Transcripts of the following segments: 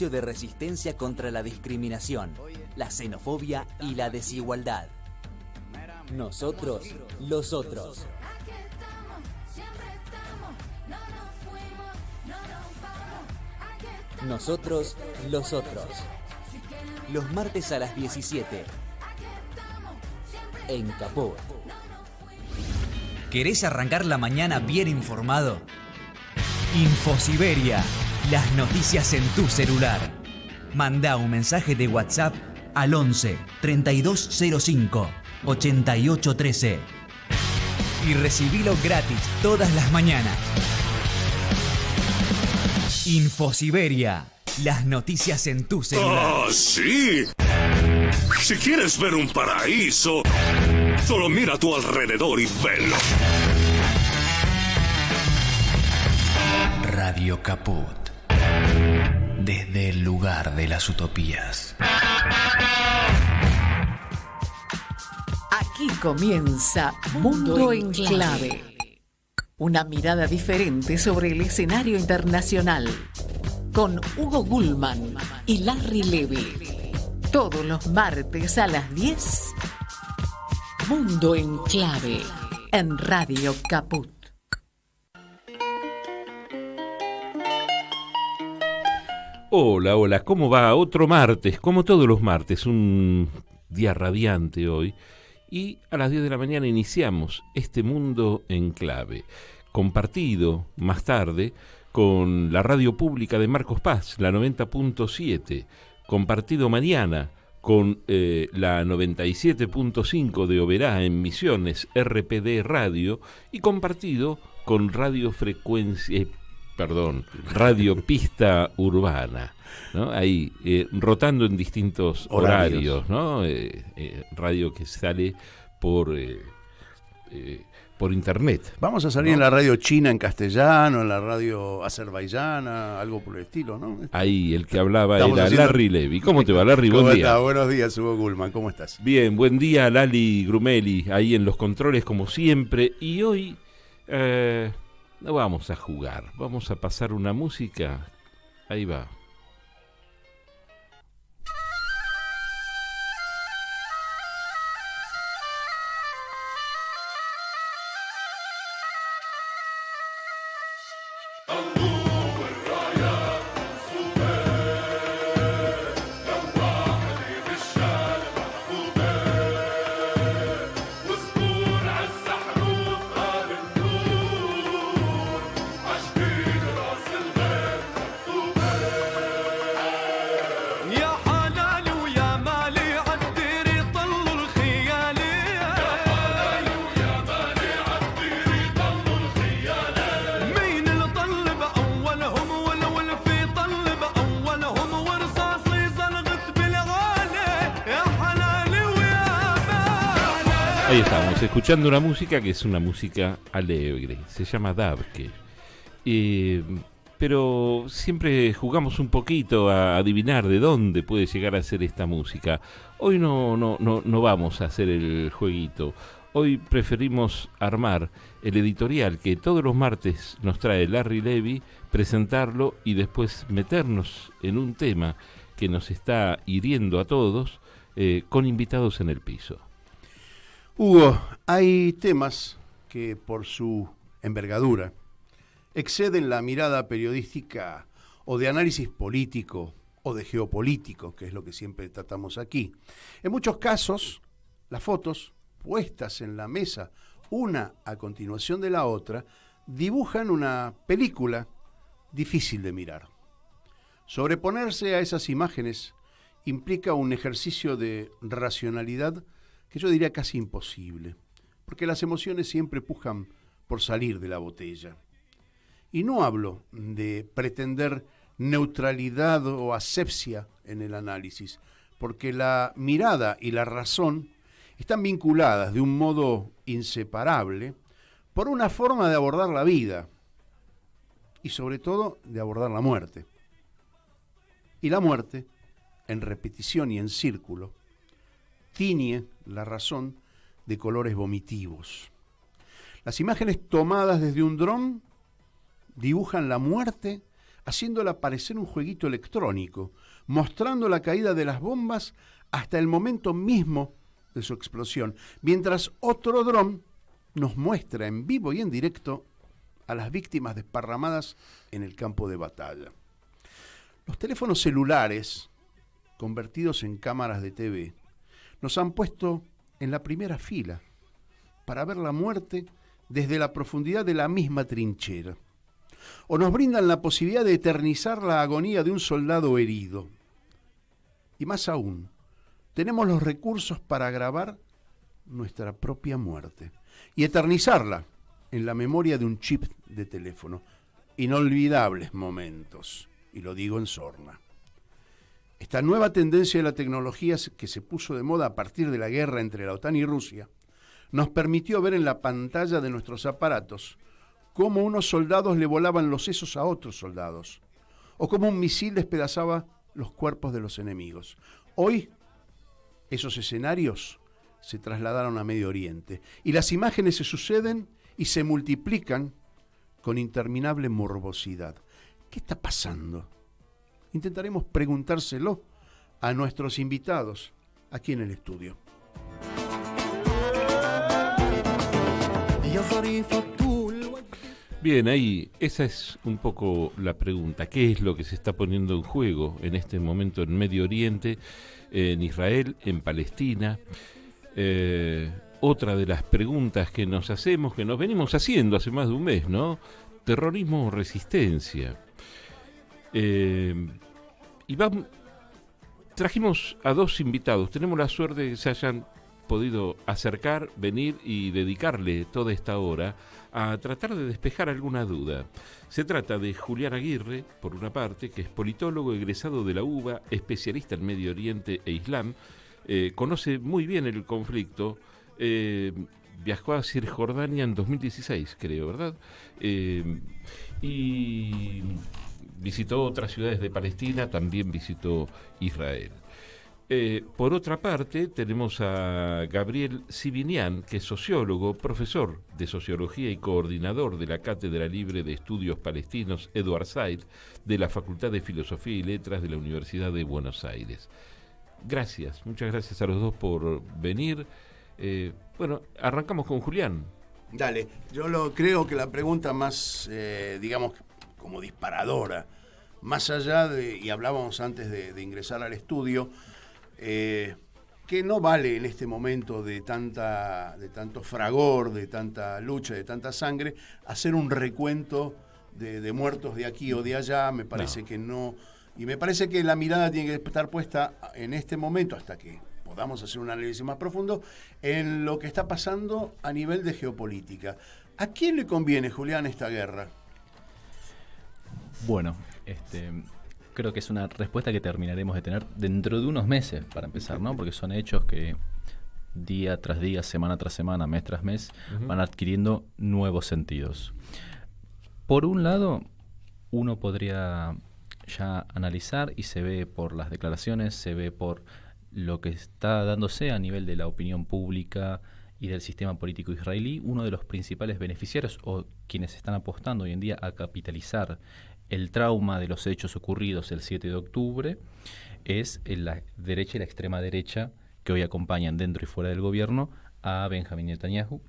espacio de resistencia contra la discriminación, la xenofobia y la desigualdad. Nosotros, los otros. Nosotros, los otros. Los martes a las 17. En Caput. ¿Querés arrancar la mañana bien informado? Infosiberia. Las noticias en tu celular. Mandá un mensaje de WhatsApp al 11 3205 8813 y recibilo gratis todas las mañanas. Infosiberia. Las noticias en tu celular. ¡Ah, sí! Si quieres ver un paraíso, solo mira a tu alrededor y velo. Radio Caput. Desde el lugar de las utopías. Aquí comienza Mundo en Clave. Una mirada diferente sobre el escenario internacional. Con Hugo Gulman y Larry Levy. Todos los martes a las 10. Mundo en Clave. En Radio Caput. Hola, hola, ¿cómo va? Otro martes, como todos los martes, un día radiante hoy. Y a las 10 de la mañana iniciamos este Mundo en Clave, compartido más tarde con la radio pública de Marcos Paz, la 90.7, compartido mañana con la 97.5 de Oberá en Misiones, RPD Radio, y compartido con Radio Pista Urbana, ¿no? Ahí, rotando en distintos horarios, ¿no? Radio que sale por internet. Vamos a salir, ¿no?, en la radio china en castellano, en la radio azerbaiyana, algo por el estilo, ¿no? Ahí, el que hablaba era Larry Levy. ¿Cómo te va, Larry? Buen día. Buenos días, Hugo Gulman, ¿cómo estás? Bien, buen día, Lali Grumeli, ahí en los controles como siempre. Y hoy no vamos a jugar, vamos a pasar una música. Ahí va. Ahí estamos, escuchando una música que es una música alegre, se llama Dabke. Pero siempre jugamos un poquito a adivinar de dónde puede llegar a ser esta música. Hoy no vamos a hacer el jueguito. Hoy preferimos armar el editorial que todos los martes nos trae Larry Levy, presentarlo y después meternos en un tema que nos está hiriendo a todos, con invitados en el piso. Hugo, hay temas que por su envergadura exceden la mirada periodística o de análisis político o de geopolítico, que es lo que siempre tratamos aquí. En muchos casos, las fotos puestas en la mesa, una a continuación de la otra, dibujan una película difícil de mirar. Sobreponerse a esas imágenes implica un ejercicio de racionalidad que yo diría casi imposible, porque las emociones siempre pujan por salir de la botella. Y no hablo de pretender neutralidad o asepsia en el análisis, porque la mirada y la razón están vinculadas de un modo inseparable por una forma de abordar la vida y sobre todo de abordar la muerte. Y la muerte, en repetición y en círculo, tiñe la razón de colores vomitivos. Las imágenes tomadas desde un dron dibujan la muerte haciéndola parecer un jueguito electrónico, mostrando la caída de las bombas hasta el momento mismo de su explosión, mientras otro dron nos muestra en vivo y en directo a las víctimas desparramadas en el campo de batalla. Los teléfonos celulares, convertidos en cámaras de TV, nos han puesto en la primera fila para ver la muerte desde la profundidad de la misma trinchera, o nos brindan la posibilidad de eternizar la agonía de un soldado herido. Y más aún, tenemos los recursos para grabar nuestra propia muerte y eternizarla en la memoria de un chip de teléfono. Inolvidables momentos, y lo digo en sorna. Esta nueva tendencia de la tecnología que se puso de moda a partir de la guerra entre la OTAN y Rusia nos permitió ver en la pantalla de nuestros aparatos cómo unos soldados le volaban los sesos a otros soldados, o cómo un misil despedazaba los cuerpos de los enemigos. Hoy, esos escenarios se trasladaron a Medio Oriente, y las imágenes se suceden y se multiplican con interminable morbosidad. ¿Qué está pasando? Intentaremos preguntárselo a nuestros invitados aquí en el estudio. Bien, ahí, esa es un poco la pregunta. ¿Qué es lo que se está poniendo en juego en este momento en Medio Oriente, en Israel, en Palestina? Otra de las preguntas que nos hacemos, que nos venimos haciendo hace más de un mes, ¿no? ¿Terrorismo o resistencia? Trajimos a dos invitados. Tenemos la suerte de que se hayan podido acercar, venir y dedicarle toda esta hora a tratar de despejar alguna duda. Se trata de Julián Aguirre, por una parte, que es politólogo egresado de la UBA, especialista en Medio Oriente e Islam, conoce muy bien el conflicto, viajó a Cisjordania en 2016, creo, ¿verdad? Y visitó otras ciudades de Palestina, también visitó Israel. Por otra parte, tenemos a Gabriel Sibinian, que es sociólogo, profesor de sociología y coordinador de la Cátedra Libre de Estudios Palestinos Edward Said de la Facultad de Filosofía y Letras de la Universidad de Buenos Aires. Gracias, muchas gracias a los dos por venir. Bueno, arrancamos con Julián. Dale, creo que la pregunta más, digamos, como disparadora, más allá de, y hablábamos antes de ingresar al estudio, que no vale en este momento de tanto fragor, de tanta lucha, de tanta sangre, hacer un recuento de muertos de aquí o de allá. Me parece que no, y me parece que la mirada tiene que estar puesta en este momento, hasta que podamos hacer un análisis más profundo, en lo que está pasando a nivel de geopolítica. ¿A quién le conviene, Julián, esta guerra? Bueno, creo que es una respuesta que terminaremos de tener dentro de unos meses, para empezar, ¿no? Porque son hechos que día tras día, semana tras semana, mes tras mes, van adquiriendo nuevos sentidos. Por un lado, uno podría ya analizar, y se ve por las declaraciones, se ve por lo que está dándose a nivel de la opinión pública y del sistema político israelí, uno de los principales beneficiarios, o quienes están apostando hoy en día a capitalizar el trauma de los hechos ocurridos el 7 de octubre, es la derecha y la extrema derecha, que hoy acompañan dentro y fuera del gobierno a Benjamín Netanyahu,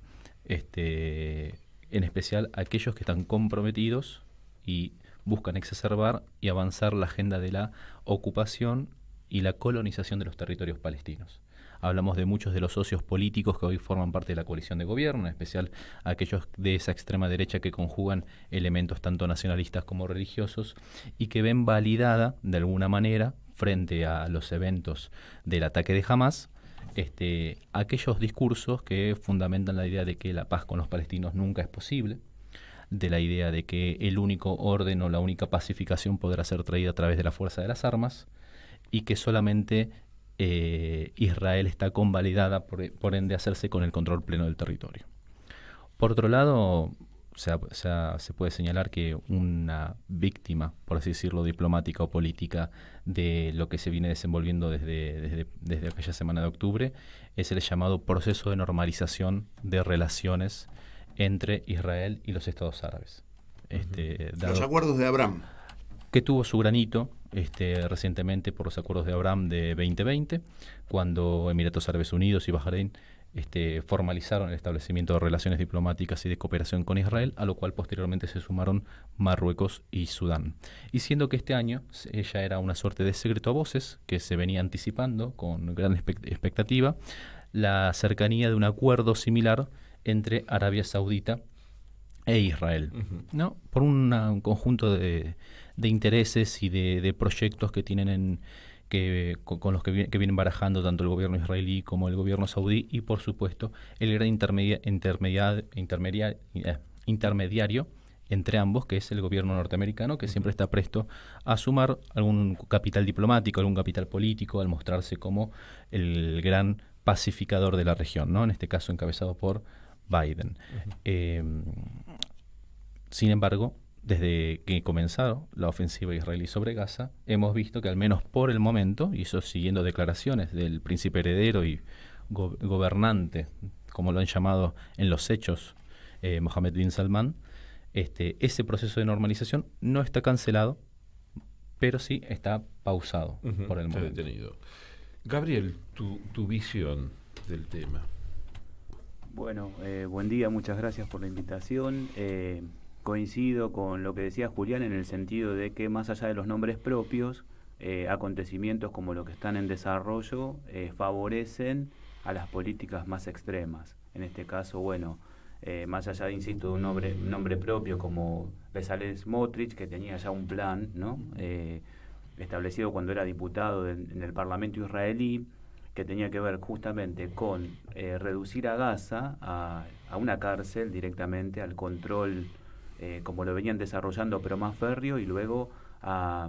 en especial aquellos que están comprometidos y buscan exacerbar y avanzar la agenda de la ocupación y la colonización de los territorios palestinos. Hablamos de muchos de los socios políticos que hoy forman parte de la coalición de gobierno, en especial aquellos de esa extrema derecha que conjugan elementos tanto nacionalistas como religiosos y que ven validada, de alguna manera, frente a los eventos del ataque de Hamás, aquellos discursos que fundamentan la idea de que la paz con los palestinos nunca es posible, de la idea de que el único orden o la única pacificación podrá ser traída a través de la fuerza de las armas, y que solamente Israel está convalidada por ende hacerse con el control pleno del territorio. Por otro lado, se puede señalar que una víctima, por así decirlo, diplomática o política de lo que se viene desenvolviendo desde aquella semana de octubre es el llamado proceso de normalización de relaciones entre Israel y los estados árabes. Los acuerdos de Abraham. que tuvo su granito recientemente por los acuerdos de Abraham de 2020, cuando Emiratos Árabes Unidos y Bahrein formalizaron el establecimiento de relaciones diplomáticas y de cooperación con Israel, a lo cual posteriormente se sumaron Marruecos y Sudán. Y siendo que este año ya era una suerte de secreto a voces que se venía anticipando con gran expectativa, la cercanía de un acuerdo similar entre Arabia Saudita e Israel, ¿no? Por un conjunto de intereses y de proyectos que tienen con los que vienen barajando tanto el gobierno israelí como el gobierno saudí, y por supuesto el gran intermediario entre ambos, que es el gobierno norteamericano, que siempre está presto a sumar algún capital diplomático, algún capital político, al mostrarse como el gran pacificador de la región, ¿no? En este caso encabezado por Biden. Sin embargo, desde que comenzó la ofensiva israelí sobre Gaza, hemos visto que al menos por el momento, y eso siguiendo declaraciones del príncipe heredero y gobernante, como lo han llamado en los hechos Mohammed bin Salman, ese proceso de normalización no está cancelado, pero sí está pausado por el momento. Detenido. Gabriel, tu visión del tema. Bueno, buen día, muchas gracias por la invitación. Coincido con lo que decía Julián en el sentido de que más allá de los nombres propios, acontecimientos como los que están en desarrollo favorecen a las políticas más extremas. En este caso, bueno, más allá, insisto, de un nombre propio como Bezalel Smotrich, que tenía ya un plan, ¿no? Establecido cuando era diputado en el Parlamento israelí, que tenía que ver justamente con reducir a Gaza a una cárcel directamente, al control como lo venían desarrollando, pero más férreo, y luego a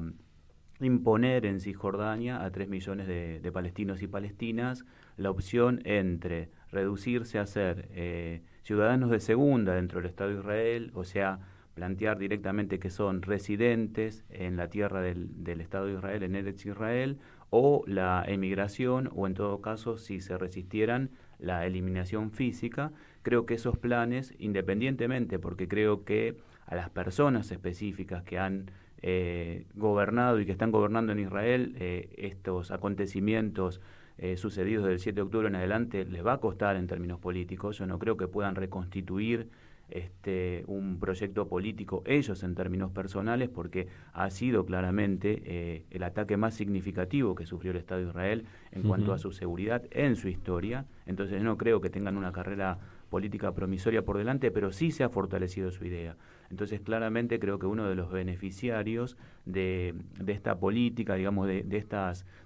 imponer en Cisjordania a 3 millones de palestinos y palestinas la opción entre reducirse a ser ciudadanos de segunda dentro del Estado de Israel, o sea, plantear directamente que son residentes en la tierra del Estado de Israel, en Eretz Israel, o la emigración, o en todo caso, si se resistieran, la eliminación física. Creo que esos planes, independientemente, porque creo que a las personas específicas que han gobernado y que están gobernando en Israel, estos acontecimientos sucedidos del 7 de octubre en adelante les va a costar en términos políticos. Yo no creo que puedan reconstituir un proyecto político ellos en términos personales, porque ha sido claramente el ataque más significativo que sufrió el Estado de Israel en cuanto a su seguridad en su historia. Entonces no creo que tengan una carrera política promisoria por delante, pero sí se ha fortalecido su idea. Entonces claramente creo que uno de los beneficiarios de esta política, digamos, de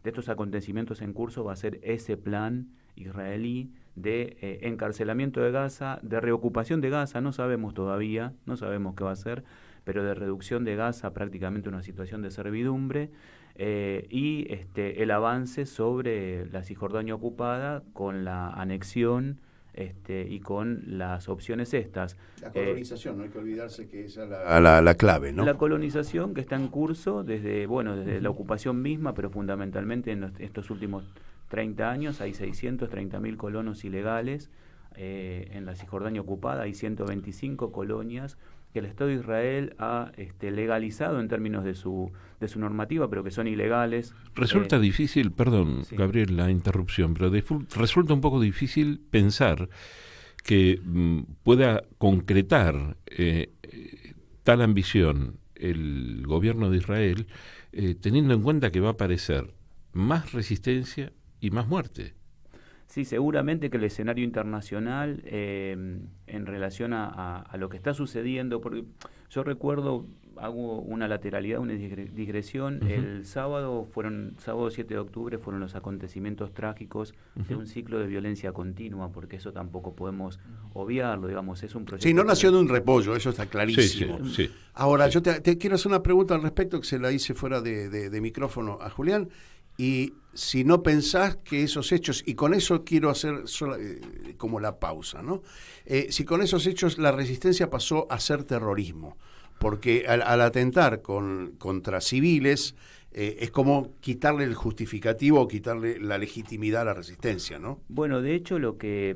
estos acontecimientos en curso va a ser ese plan israelí de encarcelamiento de Gaza, de reocupación de Gaza, no sabemos todavía, no sabemos qué va a ser, pero de reducción de Gaza prácticamente una situación de servidumbre, y el avance sobre la Cisjordania ocupada con la anexión y con las opciones estas. La colonización, no hay que olvidarse que esa es la clave, ¿no? La colonización que está en curso desde la ocupación misma, pero fundamentalmente en estos últimos 30 años hay 630.000 colonos ilegales en la Cisjordania ocupada, hay 125 colonias que el Estado de Israel ha legalizado en términos de su normativa, pero que son ilegales. Resulta difícil, perdón, sí, Gabriel, la interrupción, pero resulta un poco difícil pensar que pueda concretar tal ambición el gobierno de Israel, teniendo en cuenta que va a aparecer más resistencia y más muerte. Sí, seguramente que el escenario internacional en relación a lo que está sucediendo, porque yo recuerdo, hago una lateralidad, una digresión, el sábado 7 de octubre fueron los acontecimientos trágicos de un ciclo de violencia continua, porque eso tampoco podemos obviarlo, digamos, es un proyecto... Sí, no nació de un repollo, eso está clarísimo. Sí. Ahora, yo te quiero hacer una pregunta al respecto, que se la hice fuera de micrófono a Julián. Y si no pensás que esos hechos, y con eso quiero hacer como la pausa, ¿no? Si con esos hechos la resistencia pasó a ser terrorismo, porque al atentar contra civiles es como quitarle el justificativo o quitarle la legitimidad a la resistencia, ¿no? Bueno, de hecho lo que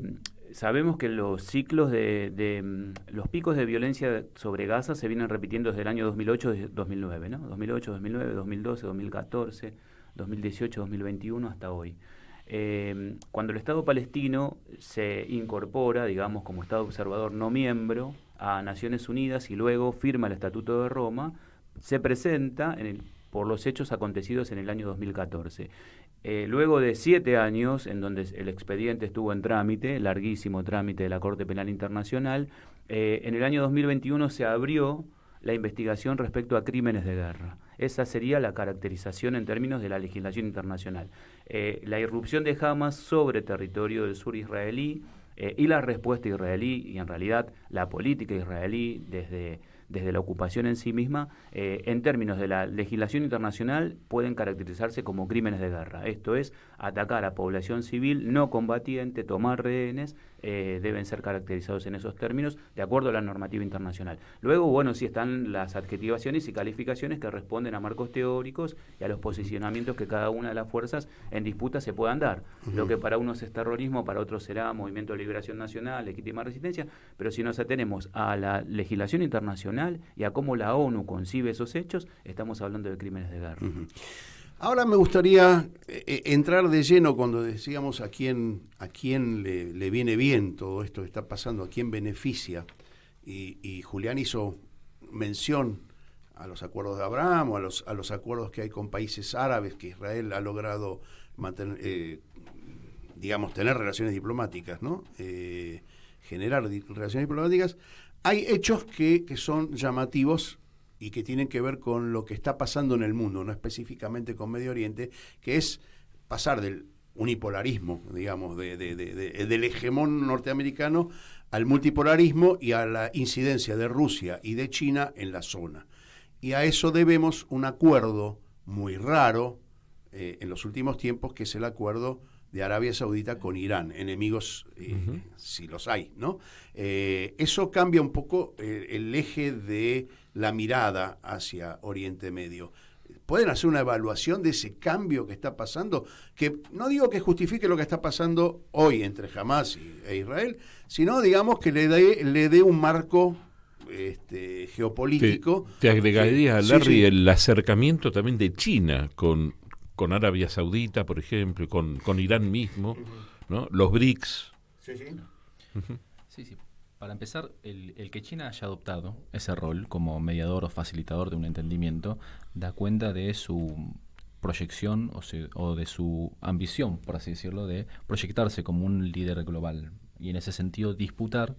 sabemos que los ciclos los picos de violencia sobre Gaza se vienen repitiendo desde el año 2008-2009, ¿no? 2008, 2009, 2012, 2014, 2018, 2021 hasta hoy. Cuando el Estado palestino se incorpora, digamos, como Estado observador no miembro a Naciones Unidas y luego firma el Estatuto de Roma, se presenta por los hechos acontecidos en el año 2014. Luego de 7 años, en donde el expediente estuvo en trámite, larguísimo trámite de la Corte Penal Internacional, en el año 2021 se abrió la investigación respecto a crímenes de guerra. Esa sería la caracterización en términos de la legislación internacional. La irrupción de Hamas sobre territorio del sur israelí y la respuesta israelí, y en realidad la política israelí desde la ocupación en sí misma, en términos de la legislación internacional, pueden caracterizarse como crímenes de guerra. Esto es, atacar a población civil no combatiente, tomar rehenes, deben ser caracterizados en esos términos, de acuerdo a la normativa internacional. Luego, bueno, sí están las adjetivaciones y calificaciones que responden a marcos teóricos y a los posicionamientos que cada una de las fuerzas en disputa se puedan dar. Lo que para unos es terrorismo, para otros será Movimiento de Liberación Nacional, Legítima Resistencia, pero si nos atenemos a la legislación internacional y a cómo la ONU concibe esos hechos, estamos hablando de crímenes de guerra. Ahora me gustaría entrar de lleno cuando decíamos a quién le viene bien todo esto que está pasando, a quién beneficia. Y Julián hizo mención a los acuerdos de Abraham o a los acuerdos que hay con países árabes que Israel ha logrado mantener, tener relaciones diplomáticas, ¿no? Generar relaciones diplomáticas. Hay hechos que son llamativos y que tienen que ver con lo que está pasando en el mundo, no específicamente con Medio Oriente, que es pasar del unipolarismo, digamos, del hegemón norteamericano al multipolarismo y a la incidencia de Rusia y de China en la zona. Y a eso debemos un acuerdo muy raro en los últimos tiempos, que es el acuerdo de Arabia Saudita con Irán, enemigos si los hay, ¿no? Eso cambia un poco el eje de la mirada hacia Oriente Medio. ¿Pueden hacer una evaluación de ese cambio que está pasando? Que no digo que justifique lo que está pasando hoy entre Hamas e Israel, sino, digamos, que le dé un marco geopolítico. Te agregaría, Larry, el acercamiento también de China con Arabia Saudita, por ejemplo, con Irán mismo, ¿no? Los BRICS. Sí. Para empezar, el que China haya adoptado ese rol como mediador o facilitador de un entendimiento da cuenta de su proyección o de su ambición, por así decirlo, de proyectarse como un líder global y en ese sentido disputar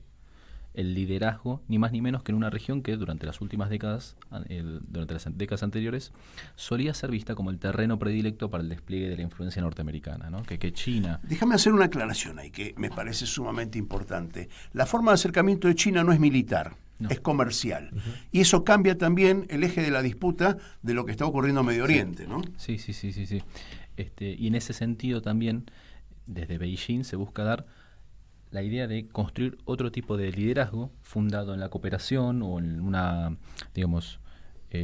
el liderazgo, ni más ni menos que en una región que durante las últimas décadas, durante las décadas anteriores, solía ser vista como el terreno predilecto para el despliegue de la influencia norteamericana, ¿no? Que China... Déjame hacer una aclaración ahí que me parece sumamente importante. La forma de acercamiento de China no es militar, es comercial. Y eso cambia también el eje de la disputa de lo que está ocurriendo en Medio Oriente, ¿no? Sí. Y en ese sentido también, desde Beijing se busca dar la idea de construir otro tipo de liderazgo fundado en la cooperación o en una,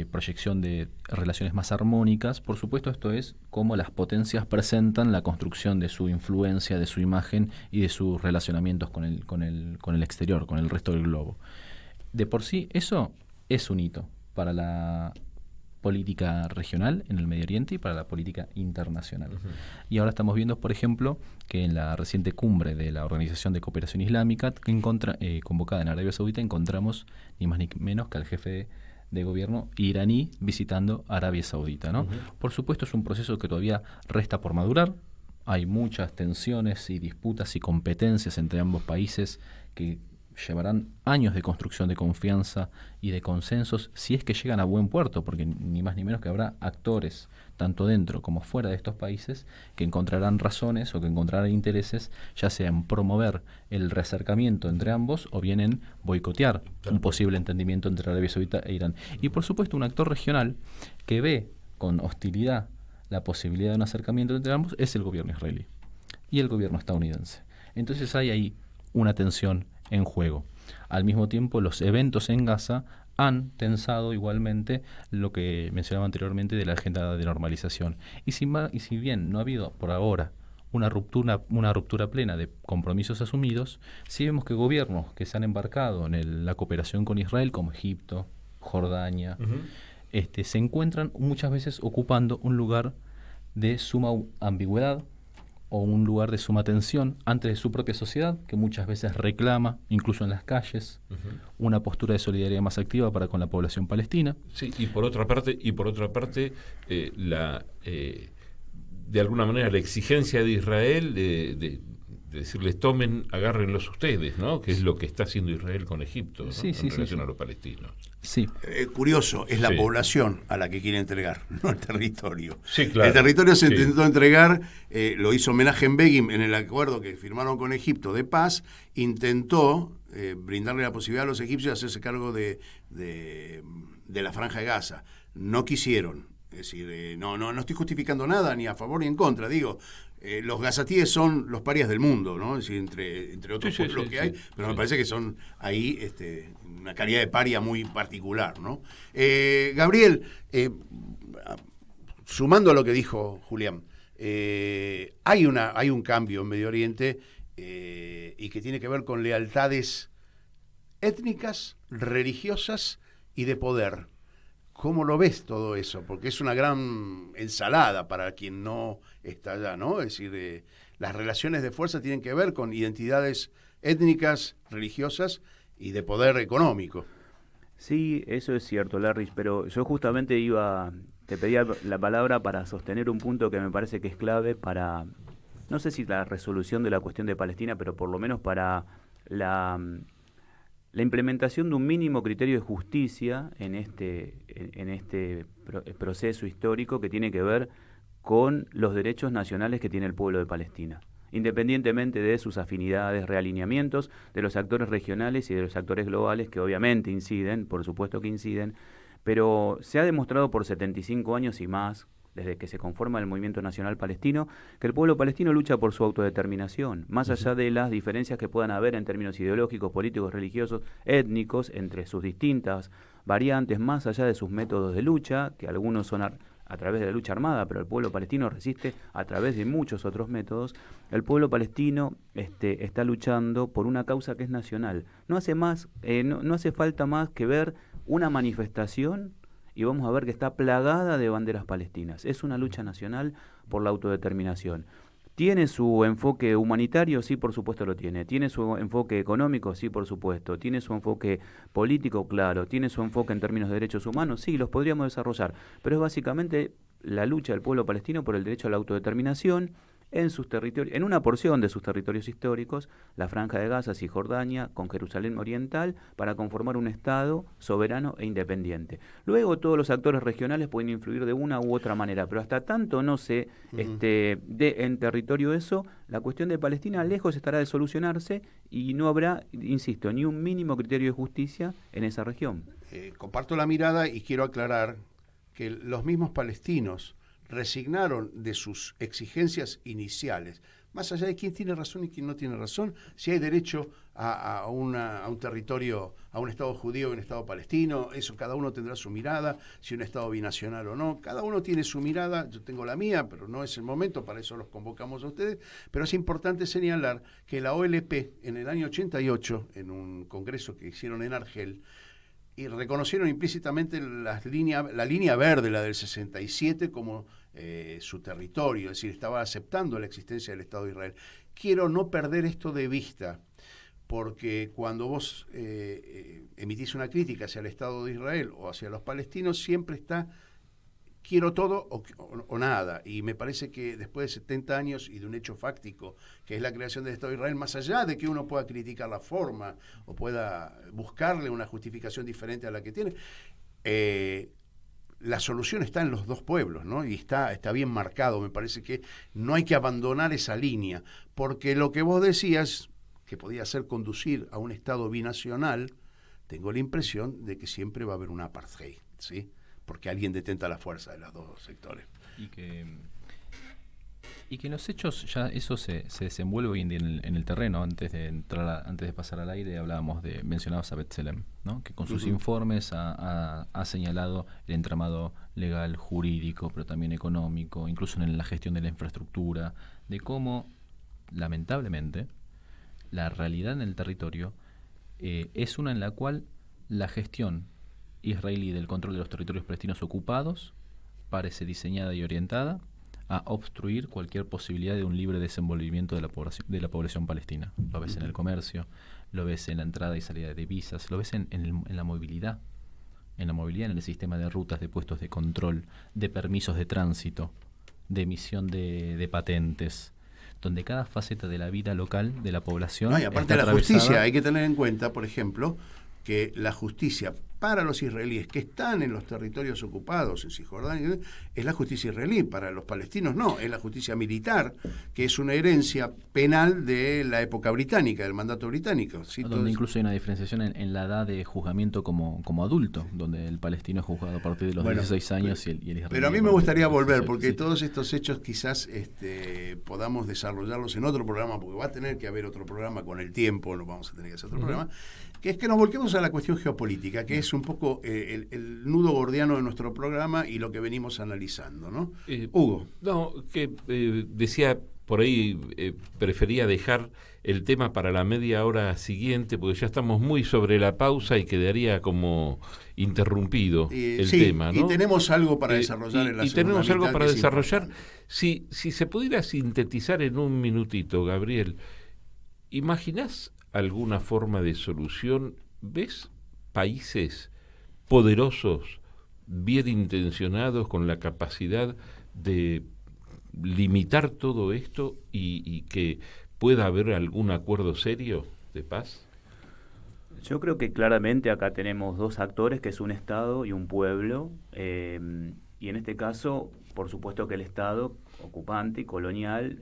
proyección de relaciones más armónicas. Por supuesto, esto es cómo las potencias presentan la construcción de su influencia, de su imagen y de sus relacionamientos con el exterior, con el resto del globo. De por sí, eso es un hito para la política regional en el Medio Oriente y para la política internacional. Y ahora estamos viendo, por ejemplo, que en la reciente cumbre de la Organización de Cooperación Islámica, convocada en Arabia Saudita, encontramos ni más ni menos que al jefe de gobierno iraní visitando Arabia Saudita, ¿no? Por supuesto, es un proceso que todavía resta por madurar. Hay muchas tensiones y disputas y competencias entre ambos países que llevarán años de construcción de confianza y de consensos si es que llegan a buen puerto, porque ni más ni menos que habrá actores, tanto dentro como fuera de estos países, que encontrarán razones o que encontrarán intereses, ya sea en promover el reacercamiento entre ambos o bien en boicotear un posible entendimiento entre Arabia Saudita e Irán. Y por supuesto un actor regional que ve con hostilidad la posibilidad de un acercamiento entre ambos es el gobierno israelí y el gobierno estadounidense. Entonces hay ahí una tensión en juego. Al mismo tiempo, los eventos en Gaza han tensado igualmente lo que mencionaba anteriormente de la agenda de normalización. Y si bien no ha habido por ahora una ruptura plena de compromisos asumidos, sí vemos que gobiernos que se han embarcado en la cooperación con Israel, como Egipto, Jordania, se encuentran muchas veces ocupando un lugar de suma ambigüedad o un lugar de suma tensión ante su propia sociedad, que muchas veces reclama, incluso en las calles, una postura de solidaridad más activa para con la población palestina. Sí, y por otra parte, de alguna manera la exigencia de Israel de decirles agárrenlos ustedes, ¿no? Que es lo que está haciendo Israel con Egipto, ¿no? En relación a los palestinos. Sí. Curioso, es la población a la que quiere entregar, no el territorio. Sí, claro. El territorio se intentó entregar, lo hizo Menachem Begin en el acuerdo que firmaron con Egipto de paz, intentó brindarle la posibilidad a los egipcios de hacerse cargo de la Franja de Gaza. No quisieron. Es decir, no estoy justificando nada ni a favor ni en contra, digo, los gazatíes son los parias del mundo, ¿no? Es decir, entre otros pueblos que hay, pero me parece que son ahí una calidad de paria muy particular, ¿no? Gabriel, sumando a lo que dijo Julián, hay un cambio en Medio Oriente y que tiene que ver con lealtades étnicas, religiosas y de poder. ¿Cómo lo ves todo eso? Porque es una gran ensalada para quien no está allá, ¿no? Es decir, las relaciones de fuerza tienen que ver con identidades étnicas, religiosas y de poder económico. Sí, eso es cierto, Larry, pero yo justamente te pedía la palabra para sostener un punto que me parece que es clave para, no sé si la resolución de la cuestión de Palestina, pero por lo menos para la implementación de un mínimo criterio de justicia en este proceso histórico que tiene que ver con los derechos nacionales que tiene el pueblo de Palestina, independientemente de sus afinidades, realineamientos, de los actores regionales y de los actores globales que obviamente inciden, por supuesto que inciden, pero se ha demostrado por 75 años y más, desde que se conforma el Movimiento Nacional Palestino, que el pueblo palestino lucha por su autodeterminación, más allá de las diferencias que puedan haber en términos ideológicos, políticos, religiosos, étnicos, entre sus distintas variantes, más allá de sus métodos de lucha, que algunos son a través de la lucha armada, pero el pueblo palestino resiste a través de muchos otros métodos. El pueblo palestino está luchando por una causa que es nacional. No hace falta más que ver una manifestación y vamos a ver que está plagada de banderas palestinas. Es una lucha nacional por la autodeterminación. ¿Tiene su enfoque humanitario? Sí, por supuesto lo tiene. ¿Tiene su enfoque económico? Sí, por supuesto. ¿Tiene su enfoque político? Claro. ¿Tiene su enfoque en términos de derechos humanos? Sí, los podríamos desarrollar. Pero es básicamente la lucha del pueblo palestino por el derecho a la autodeterminación en sus territorios, en una porción de sus territorios históricos, la Franja de Gaza, Cisjordania, con Jerusalén Oriental, para conformar un Estado soberano e independiente. Luego todos los actores regionales pueden influir de una u otra manera, pero hasta tanto no se dé en territorio eso, la cuestión de Palestina lejos estará de solucionarse y no habrá, insisto, ni un mínimo criterio de justicia en esa región. Comparto la mirada y quiero aclarar que los mismos palestinos resignaron de sus exigencias iniciales, más allá de quién tiene razón y quién no tiene razón, si hay derecho a un territorio, a un Estado judío y un Estado palestino, eso cada uno tendrá su mirada, si un Estado binacional o no, cada uno tiene su mirada, yo tengo la mía, pero no es el momento, para eso los convocamos a ustedes, pero es importante señalar que la OLP en el año 88, en un congreso que hicieron en Argel, y reconocieron implícitamente la línea verde, la del 67, como su territorio, es decir, estaba aceptando la existencia del Estado de Israel. Quiero no perder esto de vista, porque cuando vos emitís una crítica hacia el Estado de Israel o hacia los palestinos, siempre está quiero todo o nada, y me parece que después de 70 años y de un hecho fáctico, que es la creación del Estado de Israel, más allá de que uno pueda criticar la forma o pueda buscarle una justificación diferente a la que tiene, la solución está en los dos pueblos, ¿no? Y está bien marcado. Me parece que no hay que abandonar esa línea, porque lo que vos decías, que podía ser conducir a un Estado binacional, tengo la impresión de que siempre va a haber un apartheid, ¿sí? Porque alguien detenta la fuerza de los dos sectores. Y que Y que en los hechos ya eso se desenvuelve hoy en día en el terreno. Antes de pasar al aire mencionabas a B'Tselem, ¿no? Que con sus informes ha señalado el entramado legal, jurídico, pero también económico, incluso en la gestión de la infraestructura, de cómo, lamentablemente, la realidad en el territorio es una en la cual la gestión israelí del control de los territorios palestinos ocupados parece diseñada y orientada a obstruir cualquier posibilidad de un libre desenvolvimiento de la población palestina. Lo ves en el comercio, lo ves en la entrada y salida de divisas, lo ves en la movilidad, en el sistema de rutas, de puestos de control, de permisos de tránsito, de emisión de patentes, donde cada faceta de la vida local de la población y aparte de la justicia, hay que tener en cuenta, por ejemplo, que la justicia para los israelíes que están en los territorios ocupados en Cisjordania es la justicia israelí, para los palestinos no, es la justicia militar, que es una herencia penal de la época británica, del mandato británico. ¿Sí? Donde incluso hay una diferenciación en la edad de juzgamiento como adulto, donde el palestino es juzgado a partir de los 16 años y el israelí. Pero a mí me gustaría volver, porque todos estos hechos quizás podamos desarrollarlos en otro programa, porque va a tener que haber otro programa con el tiempo, no vamos a tener que hacer otro programa, que es que nos volquemos a la cuestión geopolítica, que es un poco el nudo gordiano de nuestro programa y lo que venimos analizando, ¿no? Hugo. No, que decía por ahí, prefería dejar el tema para la media hora siguiente, porque ya estamos muy sobre la pausa y quedaría como interrumpido el tema, ¿no? Y tenemos algo para desarrollar en la segunda y tenemos algo para desarrollar. Si se pudiera sintetizar en un minutito, Gabriel, ¿imaginás alguna forma de solución? ¿Ves países poderosos, bien intencionados, con la capacidad de limitar todo esto y que pueda haber algún acuerdo serio de paz? Yo creo que claramente acá tenemos dos actores, que es un Estado y un pueblo, y en este caso, por supuesto que el Estado ocupante y colonial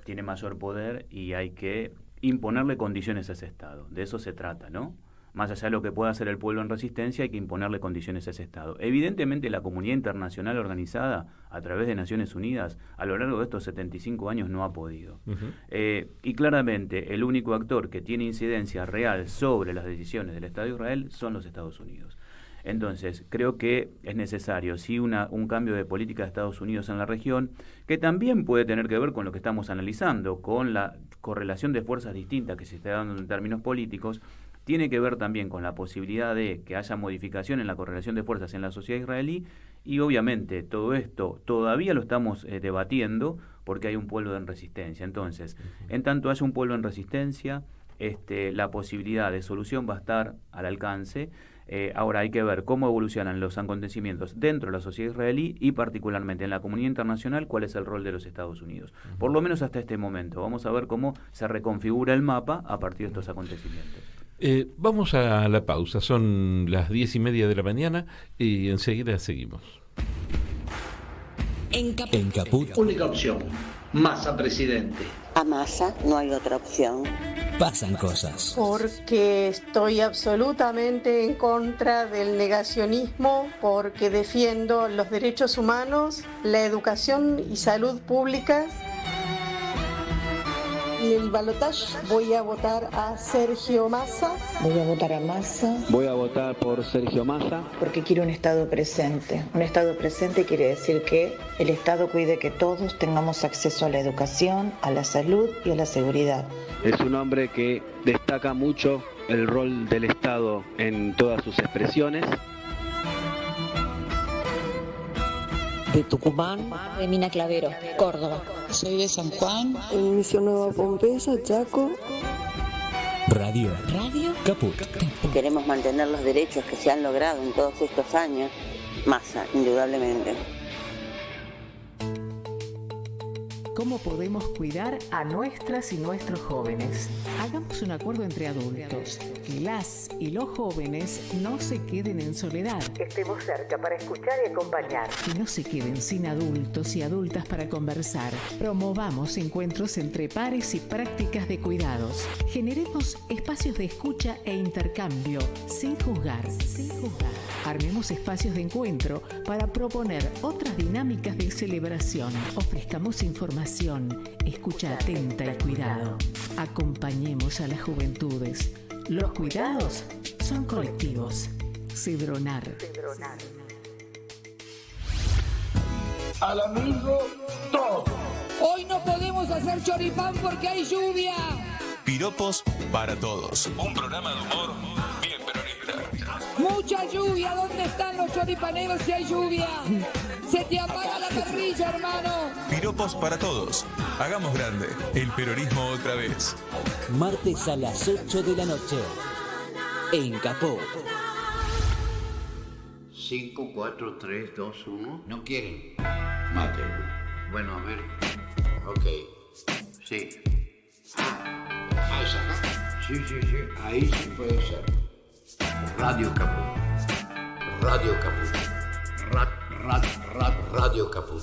tiene mayor poder y hay que imponerle condiciones a ese Estado. De eso se trata, ¿no? Más allá de lo que pueda hacer el pueblo en resistencia, hay que imponerle condiciones a ese Estado. Evidentemente, la comunidad internacional organizada a través de Naciones Unidas a lo largo de estos 75 años no ha podido. Y claramente, el único actor que tiene incidencia real sobre las decisiones del Estado de Israel son los Estados Unidos. Entonces, creo que es necesario, sí, un cambio de política de Estados Unidos en la región, que también puede tener que ver con lo que estamos analizando, con la correlación de fuerzas distintas que se está dando en términos políticos. Tiene que ver también con la posibilidad de que haya modificación en la correlación de fuerzas en la sociedad israelí, y obviamente todo esto todavía lo estamos debatiendo porque hay un pueblo en resistencia. Entonces, en tanto haya un pueblo en resistencia, la posibilidad de solución va a estar al alcance. Ahora hay que ver cómo evolucionan los acontecimientos dentro de la sociedad israelí y particularmente en la comunidad internacional, cuál es el rol de los Estados Unidos. Por lo menos hasta este momento. Vamos a ver cómo se reconfigura el mapa a partir de estos acontecimientos. Vamos a la pausa, son las 10:30 de la mañana y enseguida seguimos. En Caput. Única opción, Massa presidente. A Massa no hay otra opción. Pasan cosas. Porque estoy absolutamente en contra del negacionismo, porque defiendo los derechos humanos, la educación y salud públicas. En el balotaje voy a votar a Sergio Massa. Voy a votar a Massa. Voy a votar por Sergio Massa. Porque quiero un Estado presente. Un Estado presente quiere decir que el Estado cuide que todos tengamos acceso a la educación, a la salud y a la seguridad. Es un hombre que destaca mucho el rol del Estado en todas sus expresiones. De Tucumán, de Mina Clavero, Córdoba. Soy de San Juan, en Misión Nueva Pompeya, Chaco. Radio Caput. Queremos mantener los derechos que se han logrado en todos estos años. Massa, indudablemente. ¿Cómo podemos cuidar a nuestras y nuestros jóvenes? Hagamos un acuerdo entre adultos. Que las y los jóvenes no se queden en soledad. Estemos cerca para escuchar y acompañar. Que no se queden sin adultos y adultas para conversar. Promovamos encuentros entre pares y prácticas de cuidados. Generemos espacios de escucha e intercambio, sin juzgar. Armemos espacios de encuentro para proponer otras dinámicas de celebración. Ofrezcamos información información, escucha atenta y cuidado. Acompañemos a las juventudes. Los cuidados son colectivos. Cedronar. Al amigo todo. Hoy no podemos hacer choripán porque hay lluvia. Piropos para todos. Un programa de humor bien peronista. Mucha lluvia. ¿Dónde están los choripaneros si hay lluvia? Se te apaga la parrilla, hermano. Piropos para todos. Hagamos grande el peronismo otra vez. Martes a las 8 de la noche. En Caput. 5, 4, 3, 2, 1. ¿No quieren? Mate. Bueno, a ver. Ok. Sí. Esa, ¿no? Sí. Ahí sí puede ser. Radio Caput. Radio Caput. Radio Caput.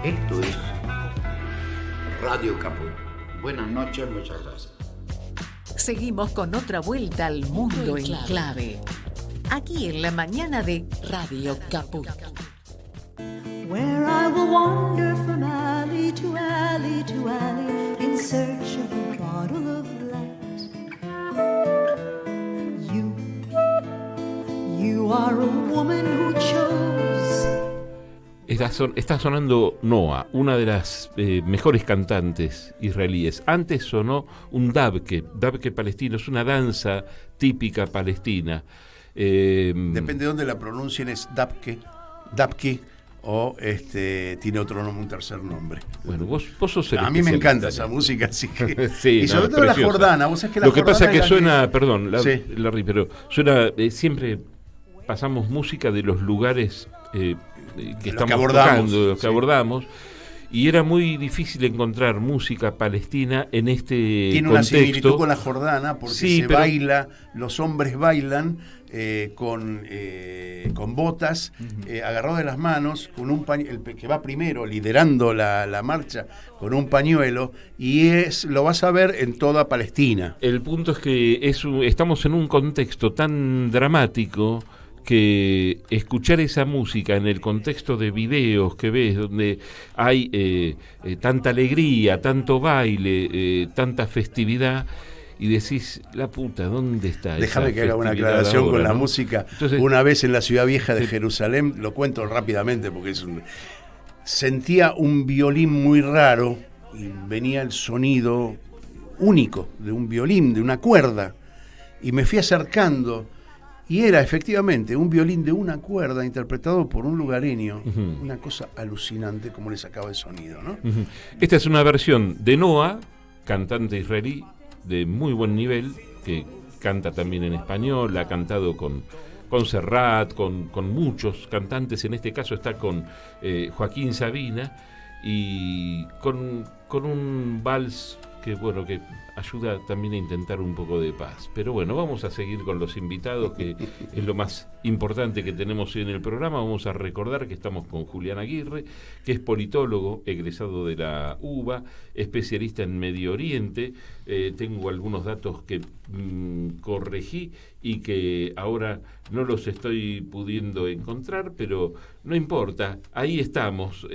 Esto es Radio Caput. Buenas noches, muchas gracias. Seguimos con otra vuelta al mundo en clave. Aquí en la mañana de Radio Caput. Where I will wander from alley to alley to alley in search of a bottle of light. You are a woman who chose. Está sonando Noa, una de las mejores cantantes israelíes. Antes sonó un dabke palestino, es una danza típica palestina. Depende de dónde la pronuncien, es dabke o tiene otro nombre, un tercer nombre. Bueno, vos sos el A mí me encanta esa música, así que... sí, y sobre todo la jordana. ¿Vos sabés que la Lo que pasa es que suena, sí. Larry, pero suena, siempre pasamos música de los lugares que estamos tocando, los que abordamos. Y era muy difícil encontrar música palestina en este Tiene contexto. Una similitud con la jordana porque baila, los hombres bailan con botas, agarrados de las manos, con un el que va primero liderando la marcha con un pañuelo, y lo vas a ver en toda Palestina. El punto es que estamos en un contexto tan dramático que escuchar esa música en el contexto de videos que ves, donde hay tanta alegría, tanto baile, tanta festividad, y decís, la puta, ¿dónde está? Déjame que haga una aclaración ahora, con la música. Entonces, una vez en la ciudad vieja de Jerusalén, lo cuento rápidamente porque sentía un violín muy raro y venía el sonido único de un violín, de una cuerda, y me fui acercando. Y era efectivamente un violín de una cuerda interpretado por un lugareño, una cosa alucinante como le sacaba el sonido, ¿no? Esta es una versión de Noa, cantante israelí de muy buen nivel, que canta también en español, ha cantado con Serrat, con muchos cantantes, en este caso está con Joaquín Sabina, y con un vals que ayuda también a intentar un poco de paz. Pero bueno, vamos a seguir con los invitados, que es lo más importante que tenemos hoy en el programa. Vamos a recordar que estamos con Julián Aguirre, que es politólogo, egresado de la UBA, especialista en Medio Oriente. Tengo algunos datos que corregí y que ahora no los estoy pudiendo encontrar, pero no importa, ahí estamos.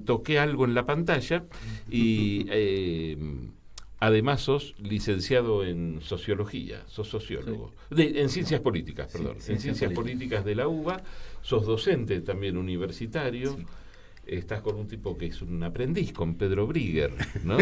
Toqué algo en la pantalla y... además sos licenciado en sociología, sos sociólogo, en ciencias políticas, perdón, en ciencias políticas de la UBA, sos docente también universitario, estás con un tipo que es un aprendiz, con Pedro Brigger, ¿no?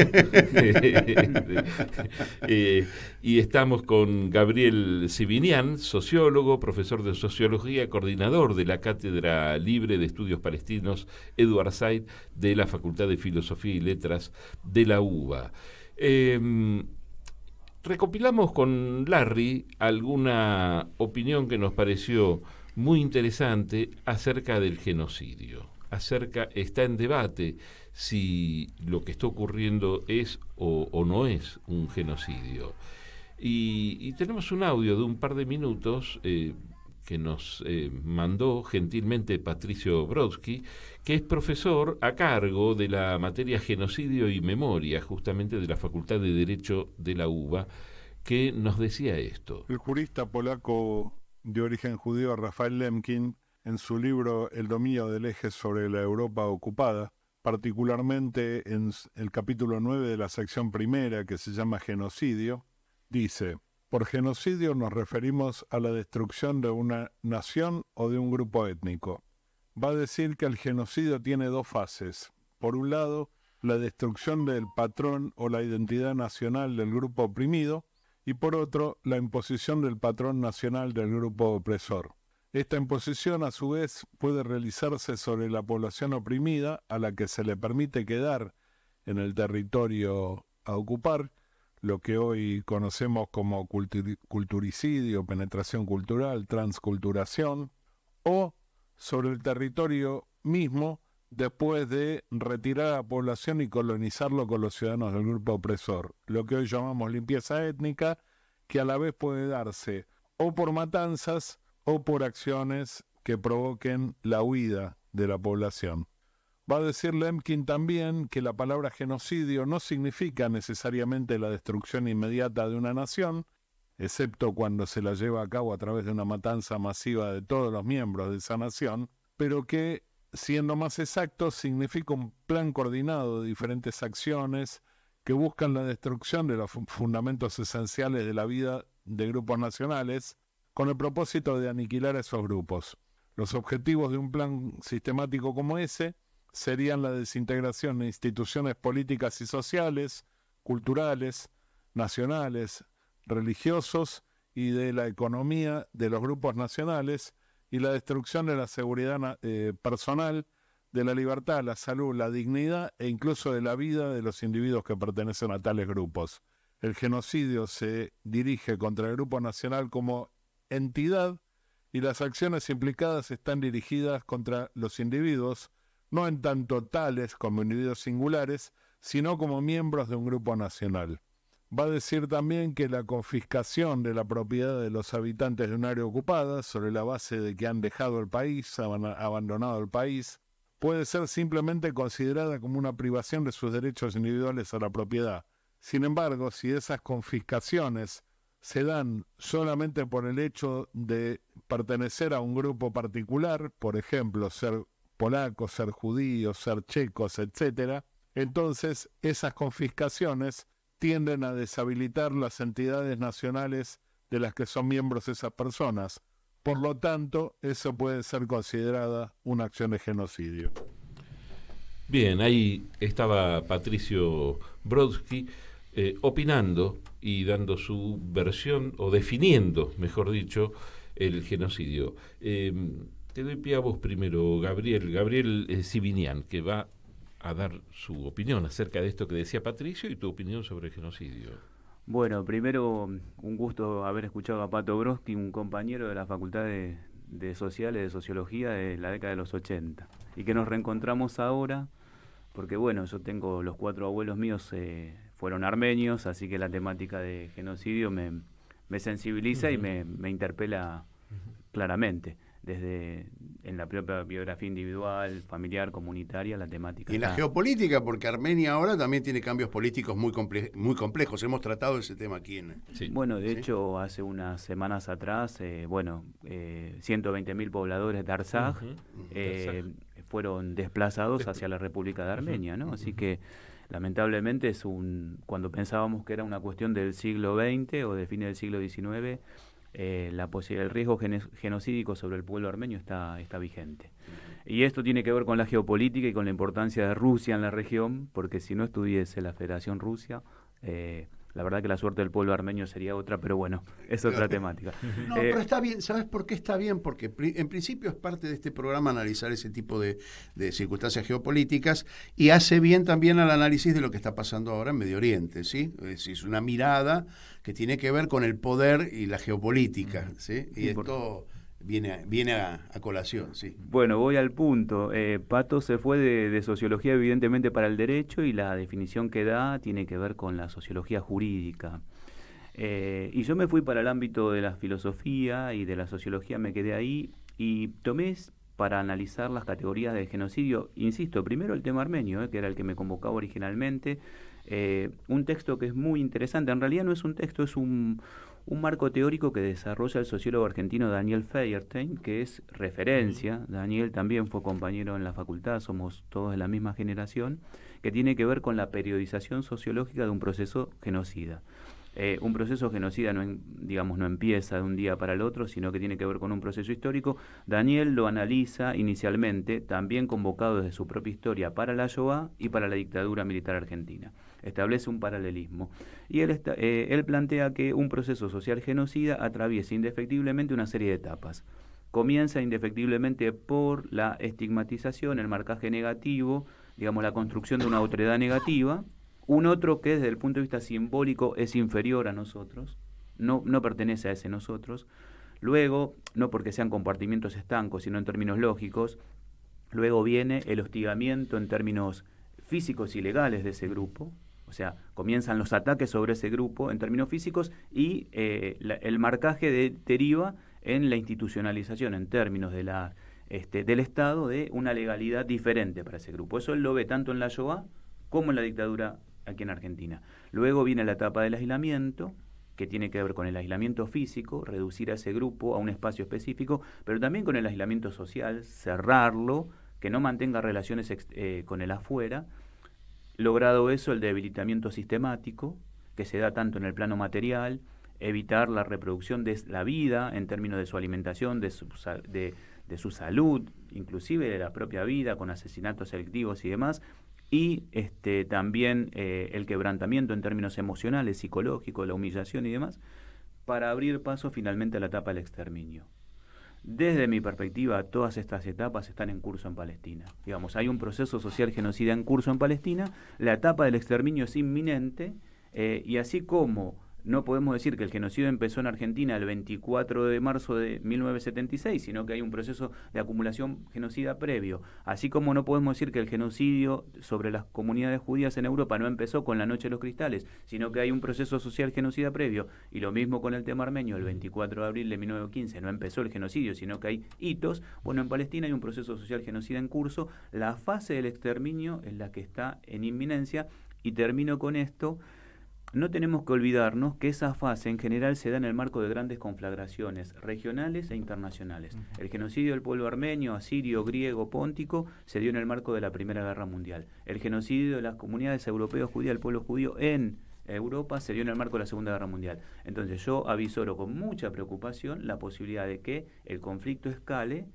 Y estamos con Gabriel Sibinian, sociólogo, profesor de sociología, coordinador de la Cátedra Libre de Estudios Palestinos Edward Said de la Facultad de Filosofía y Letras de la UBA. Recopilamos con Larry alguna opinión que nos pareció muy interesante acerca del genocidio. Está en debate si lo que está ocurriendo es o no es un genocidio. Y tenemos un audio de un par de minutos que nos mandó gentilmente Patricio Brodsky, que es profesor a cargo de la materia Genocidio y Memoria, justamente de la Facultad de Derecho de la UBA, que nos decía esto. El jurista polaco de origen judío Rafael Lemkin, en su libro El dominio del eje sobre la Europa ocupada, particularmente en el capítulo 9 de la sección primera, que se llama genocidio, dice: por genocidio nos referimos a la destrucción de una nación o de un grupo étnico. Va a decir que el genocidio tiene dos fases. Por un lado, la destrucción del patrón o la identidad nacional del grupo oprimido, y por otro, la imposición del patrón nacional del grupo opresor. Esta imposición, a su vez, puede realizarse sobre la población oprimida, a la que se le permite quedar en el territorio a ocupar, lo que hoy conocemos como culturicidio, penetración cultural, transculturación, o sobre el territorio mismo después de retirar a la población y colonizarlo con los ciudadanos del grupo opresor, lo que hoy llamamos limpieza étnica, que a la vez puede darse o por matanzas o por acciones que provoquen la huida de la población. Va a decir Lemkin también que la palabra genocidio no significa necesariamente la destrucción inmediata de una nación, excepto cuando se la lleva a cabo a través de una matanza masiva de todos los miembros de esa nación, pero que, siendo más exacto, significa un plan coordinado de diferentes acciones que buscan la destrucción de los fundamentos esenciales de la vida de grupos nacionales, con el propósito de aniquilar a esos grupos. Los objetivos de un plan sistemático como ese serían la desintegración de instituciones políticas y sociales, culturales, nacionales, religiosos y de la economía de los grupos nacionales, y la destrucción de la seguridad personal, de la libertad, la salud, la dignidad e incluso de la vida de los individuos que pertenecen a tales grupos. El genocidio se dirige contra el grupo nacional como entidad, y las acciones implicadas están dirigidas contra los individuos, no en tanto tales como individuos singulares, sino como miembros de un grupo nacional. Va a decir también que la confiscación de la propiedad de los habitantes de un área ocupada, sobre la base de que han dejado el país, abandonado el país, puede ser simplemente considerada como una privación de sus derechos individuales a la propiedad. Sin embargo, si esas confiscaciones se dan solamente por el hecho de pertenecer a un grupo particular, por ejemplo, ser polacos, ser judíos, ser checos, etc., entonces esas confiscaciones tienden a deshabilitar las entidades nacionales de las que son miembros esas personas. Por lo tanto, eso puede ser considerada una acción de genocidio. Bien, ahí estaba Patricio Brodsky opinando y dando su versión, o definiendo, mejor dicho, el genocidio. Te doy pie a vos primero, Gabriel Sibinian, que va a dar su opinión acerca de esto que decía Patricio y tu opinión sobre el genocidio. Bueno, primero un gusto haber escuchado a Pato Brodsky, un compañero de la Facultad de Sociales, de Sociología de la década de los 80, y que nos reencontramos ahora, porque bueno, yo tengo los 4 abuelos míos fueron armenios, así que la temática de genocidio me sensibiliza y me interpela claramente. Desde en la propia biografía individual, familiar, comunitaria, la temática. Y en la geopolítica, porque Armenia ahora también tiene cambios políticos muy complejos. Hemos tratado ese tema aquí. Sí. Bueno, de hecho, hace unas semanas atrás, 120.000 pobladores de Artsaj fueron desplazados hacia la República de Armenia, ¿no? Así que, lamentablemente, cuando pensábamos que era una cuestión del siglo XX o de fines del siglo XIX, el riesgo genocídico sobre el pueblo armenio está vigente. Y esto tiene que ver con la geopolítica y con la importancia de Rusia en la región, porque si no estuviese la Federación Rusia, la verdad que la suerte del pueblo armenio sería otra, pero bueno, es otra temática. No, pero está bien. ¿Sabes por qué está bien? Porque en principio es parte de este programa analizar ese tipo de circunstancias geopolíticas, y hace bien también al análisis de lo que está pasando ahora en Medio Oriente, ¿sí? Es una mirada que tiene que ver con el poder y la geopolítica, ¿sí? Y esto viene a colación, sí. Bueno, voy al punto. Pato se fue de sociología evidentemente para el derecho, y la definición que da tiene que ver con la sociología jurídica. Y yo me fui para el ámbito de la filosofía y de la sociología, me quedé ahí y tomé para analizar las categorías del genocidio. Insisto, primero el tema armenio, que era el que me convocaba originalmente. Un texto que es muy interesante, en realidad no es un texto, es un marco teórico que desarrolla el sociólogo argentino Daniel Feuerstein, que es referencia. Daniel también fue compañero en la facultad, somos todos de la misma generación, que tiene que ver con la periodización sociológica de un proceso genocida. Un proceso genocida no empieza de un día para el otro, sino que tiene que ver con un proceso histórico. Daniel lo analiza inicialmente, también convocado desde su propia historia, para la Shoah y para la dictadura militar argentina. Establece un paralelismo. Y él plantea que un proceso social genocida atraviesa indefectiblemente una serie de etapas. Comienza indefectiblemente por la estigmatización, el marcaje negativo, la construcción de una otredad negativa. Un otro que desde el punto de vista simbólico es inferior a nosotros, no pertenece a ese nosotros. Luego, no porque sean compartimientos estancos, sino en términos lógicos, luego viene el hostigamiento en términos físicos y legales de ese grupo, o sea, comienzan los ataques sobre ese grupo en términos físicos y el marcaje deriva en la institucionalización en términos de del Estado de una legalidad diferente para ese grupo. Eso él lo ve tanto en la Shoah como en la dictadura aquí en Argentina. Luego viene la etapa del aislamiento, que tiene que ver con el aislamiento físico, reducir a ese grupo a un espacio específico, pero también con el aislamiento social, cerrarlo, que no mantenga relaciones con el afuera. Logrado eso, el debilitamiento sistemático, que se da tanto en el plano material, evitar la reproducción de la vida en términos de su alimentación, de su salud, inclusive de la propia vida, con asesinatos selectivos y demás, y también el quebrantamiento en términos emocionales, psicológicos, la humillación y demás, para abrir paso finalmente a la etapa del exterminio. Desde mi perspectiva, todas estas etapas están en curso en Palestina. Hay un proceso social genocida en curso en Palestina, la etapa del exterminio es inminente, y así como no podemos decir que el genocidio empezó en Argentina el 24 de marzo de 1976, sino que hay un proceso de acumulación genocida previo. Así como no podemos decir que el genocidio sobre las comunidades judías en Europa no empezó con la Noche de los Cristales, sino que hay un proceso social genocida previo. Y lo mismo con el tema armenio, el 24 de abril de 1915 no empezó el genocidio, sino que hay hitos. Bueno, en Palestina hay un proceso social genocida en curso. La fase del exterminio es la que está en inminencia. Y termino con esto. No tenemos que olvidarnos que esa fase en general se da en el marco de grandes conflagraciones regionales e internacionales. El genocidio del pueblo armenio, asirio, griego, póntico, se dio en el marco de la Primera Guerra Mundial. El genocidio de las comunidades europeas judías, del pueblo judío en Europa, se dio en el marco de la Segunda Guerra Mundial. Entonces yo avisoro con mucha preocupación la posibilidad de que el conflicto escale,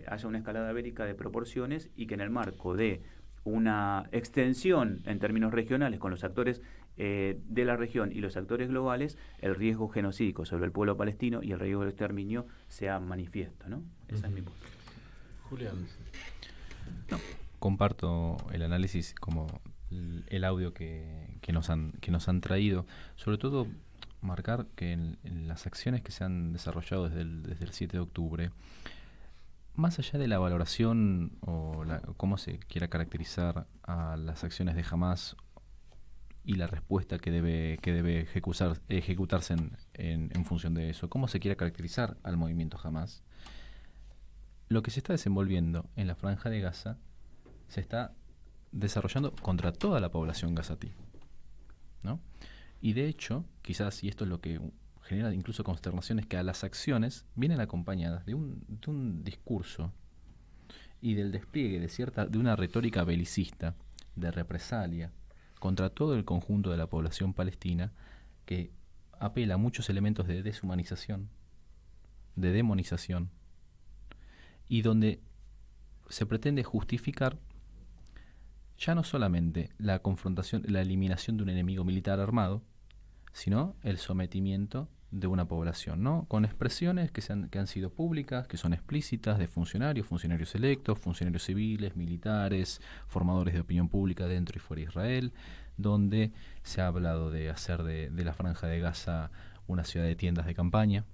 haya una escalada bélica de proporciones y que en el marco de una extensión en términos regionales con los actores de la región y los actores globales, el riesgo genocídico sobre el pueblo palestino y el riesgo del exterminio sea manifiesto, ¿no? Esa es mi postura. Julián. No, comparto el análisis como el audio que nos han traído. Sobre todo marcar que en las acciones que se han desarrollado desde el 7 de octubre, más allá de la valoración o cómo se quiera caracterizar a las acciones de Hamás y la respuesta que debe ejecutarse en función de eso, cómo se quiera caracterizar al movimiento Hamás, lo que se está desenvolviendo en la Franja de Gaza se está desarrollando contra toda la población gazatí, ¿no? Y de hecho, quizás, y esto es lo que genera incluso consternación, es que a las acciones vienen acompañadas de un discurso y del despliegue de una retórica belicista, de represalia, contra todo el conjunto de la población palestina, que apela a muchos elementos de deshumanización, de demonización, y donde se pretende justificar ya no solamente la confrontación, la eliminación de un enemigo militar armado, sino el sometimiento de una población, ¿no? Con expresiones que han sido públicas, que son explícitas, de funcionarios electos, funcionarios civiles, militares, formadores de opinión pública dentro y fuera de Israel, donde se ha hablado de hacer de la Franja de Gaza una ciudad de tiendas de campaña,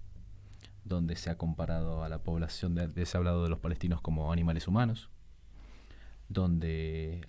donde se ha comparado a la población, se ha hablado de los palestinos como animales humanos, donde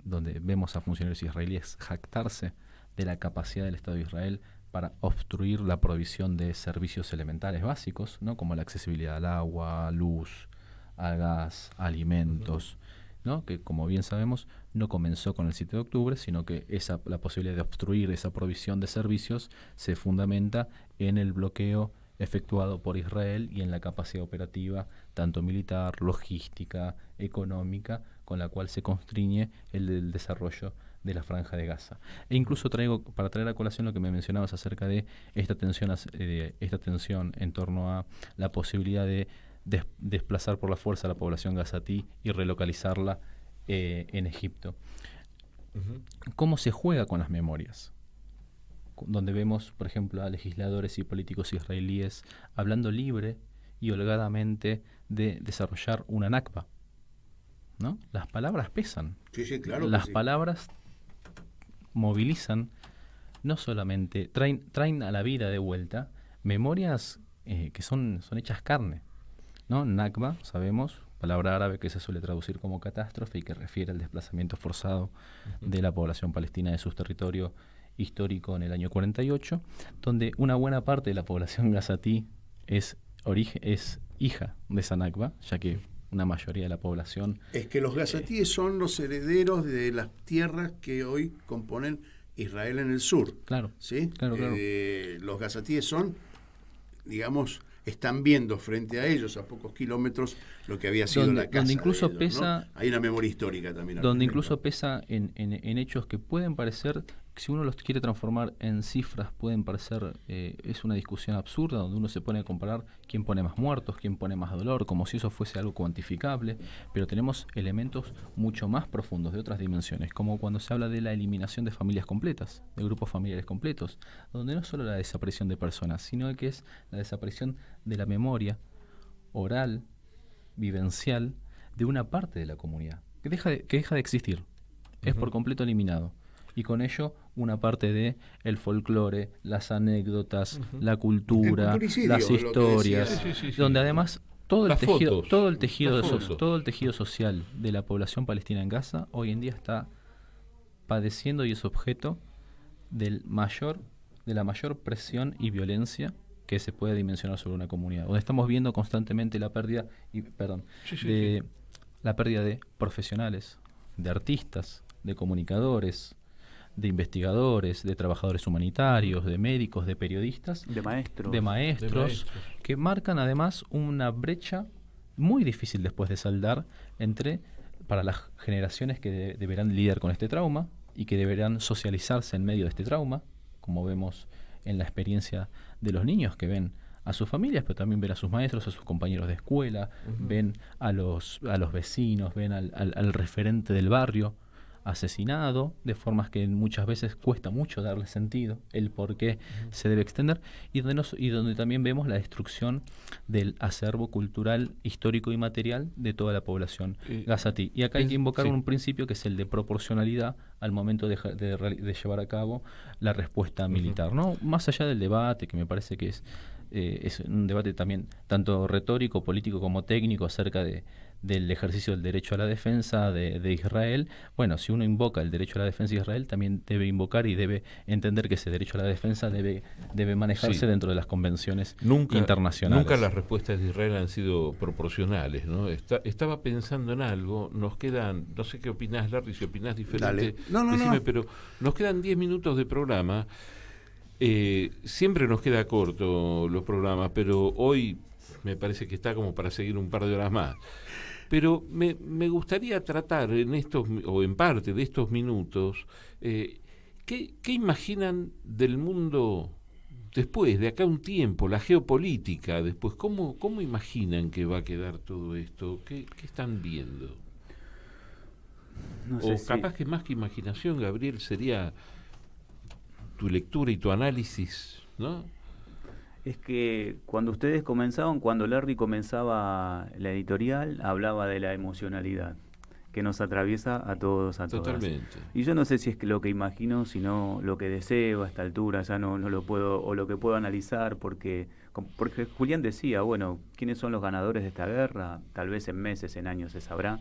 donde vemos a funcionarios israelíes jactarse de la capacidad del Estado de Israel para obstruir la provisión de servicios elementales básicos, ¿no? Como la accesibilidad al agua, luz, al gas, alimentos, ¿no? Que como bien sabemos no comenzó con el 7 de octubre, sino que la posibilidad de obstruir esa provisión de servicios se fundamenta en el bloqueo efectuado por Israel y en la capacidad operativa, tanto militar, logística, económica, con la cual se constriñe el desarrollo de la Franja de Gaza. E incluso para traer a colación lo que me mencionabas acerca de esta tensión en torno a la posibilidad de desplazar por la fuerza a la población gazatí y relocalizarla en Egipto. ¿Cómo se juega con las memorias? Donde vemos, por ejemplo, a legisladores y políticos israelíes hablando libre y holgadamente de desarrollar una Nakba, ¿no? Las palabras pesan. Sí, claro. Las palabras movilizan, no solamente traen a la vida de vuelta memorias que son hechas carne, ¿no? Nakba, sabemos, palabra árabe que se suele traducir como catástrofe y que refiere al desplazamiento forzado de la población palestina de su territorio histórico en el año 48, donde una buena parte de la población gazatí es hija de esa Nakba, ya que una mayoría de la población... Es que los gazatíes son los herederos de las tierras que hoy componen Israel en el sur. Claro, ¿sí? Claro. Los gazatíes son, digamos, están viendo frente a ellos, a pocos kilómetros, lo que había sido la casa donde incluso de ellos, pesa, ¿no? Hay una memoria histórica también. Donde incluso pesa en hechos que pueden parecer, si uno los quiere transformar en cifras, pueden parecer, es una discusión absurda, donde uno se pone a comparar quién pone más muertos, quién pone más dolor, como si eso fuese algo cuantificable, pero tenemos elementos mucho más profundos, de otras dimensiones, como cuando se habla de la eliminación de familias completas, de grupos familiares completos, donde no es solo la desaparición de personas, sino que es la desaparición de la memoria oral, vivencial, de una parte de la comunidad, que deja de existir, es por completo eliminado. Y con ello una parte de el folclore, las anécdotas, la cultura, las historias, donde además todo el tejido social de la población palestina en Gaza hoy en día está padeciendo y es objeto de la mayor presión y violencia que se puede dimensionar sobre una comunidad, donde estamos viendo constantemente la pérdida de profesionales, de artistas, de comunicadores, de investigadores, de trabajadores humanitarios, de médicos, de periodistas, de maestros, que marcan además una brecha muy difícil después de saldar para las generaciones que deberán lidiar con este trauma y que deberán socializarse en medio de este trauma, como vemos en la experiencia de los niños que ven a sus familias, pero también ven a sus maestros, a sus compañeros de escuela, ven a los vecinos, ven al referente del barrio asesinado, de formas que muchas veces cuesta mucho darle sentido, el por qué se debe extender, y donde también vemos la destrucción del acervo cultural, histórico y material de toda la población gazatí. Y acá hay que invocar un principio que es el de proporcionalidad al momento de llevar a cabo la respuesta militar, ¿no? Más allá del debate, que me parece que es un debate también tanto retórico, político como técnico acerca del ejercicio del derecho a la defensa de Israel. Bueno, si uno invoca el derecho a la defensa de Israel, también debe invocar y debe entender que ese derecho a la defensa debe manejarse dentro de las convenciones internacionales. Nunca las respuestas de Israel han sido proporcionales, ¿no? Estaba pensando en algo, nos quedan, no sé qué opinás, Larry, si opinás diferente, decime, pero nos quedan 10 minutos de programa. Siempre nos queda corto los programas, pero hoy me parece que está como para seguir un par de horas más. Pero me gustaría tratar en parte de estos minutos, ¿qué imaginan del mundo después, de acá un tiempo, la geopolítica después? ¿Cómo imaginan que va a quedar todo esto? ¿Qué están viendo? No sé capaz que más que imaginación, Gabriel, sería tu lectura y tu análisis, ¿no? Es que cuando Larry comenzaba la editorial, hablaba de la emocionalidad que nos atraviesa a todos, a todas. Totalmente. Y yo no sé si es lo que imagino, sino lo que deseo a esta altura, ya no lo puedo, o lo que puedo analizar, porque Julián decía, bueno, ¿quiénes son los ganadores de esta guerra? Tal vez en meses, en años se sabrá.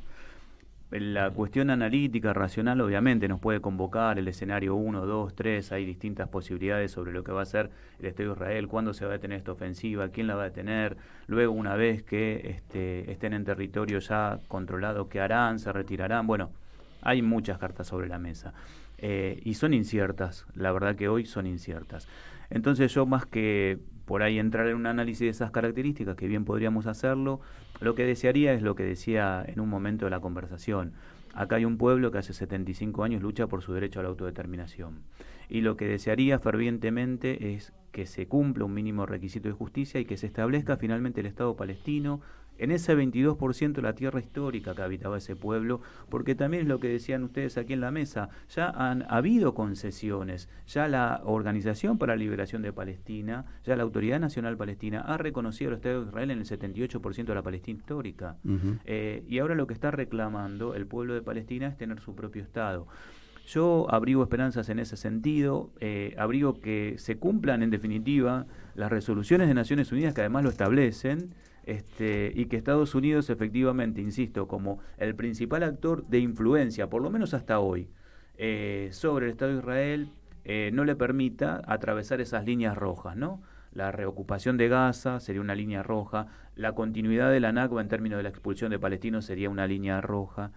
La cuestión analítica, racional, obviamente nos puede convocar el escenario 1, 2, 3, hay distintas posibilidades sobre lo que va a ser el Estado de Israel, cuándo se va a detener esta ofensiva, quién la va a detener, luego una vez que estén en territorio ya controlado, ¿qué harán? ¿Se retirarán? Bueno, hay muchas cartas sobre la mesa y son inciertas, la verdad que hoy son inciertas. Entonces yo, más que por ahí entrar en un análisis de esas características, que bien podríamos hacerlo, lo que desearía es lo que decía en un momento de la conversación. Acá hay un pueblo que hace 75 años lucha por su derecho a la autodeterminación. Y lo que desearía fervientemente es que se cumpla un mínimo requisito de justicia y que se establezca finalmente el Estado palestino en ese 22% de la tierra histórica que habitaba ese pueblo, porque también es lo que decían ustedes aquí en la mesa, ya han habido concesiones, ya la Organización para la Liberación de Palestina, ya la Autoridad Nacional Palestina ha reconocido al Estado de Israel en el 78% de la Palestina histórica. Y ahora lo que está reclamando el pueblo de Palestina es tener su propio Estado. Yo abrigo esperanzas en ese sentido, abrigo que se cumplan en definitiva las resoluciones de Naciones Unidas que además lo establecen, y que Estados Unidos efectivamente, insisto, como el principal actor de influencia, por lo menos hasta hoy, sobre el Estado de Israel, no le permita atravesar esas líneas rojas, ¿no? La reocupación de Gaza sería una línea roja, la continuidad de la Nakba en términos de la expulsión de palestinos sería una línea roja,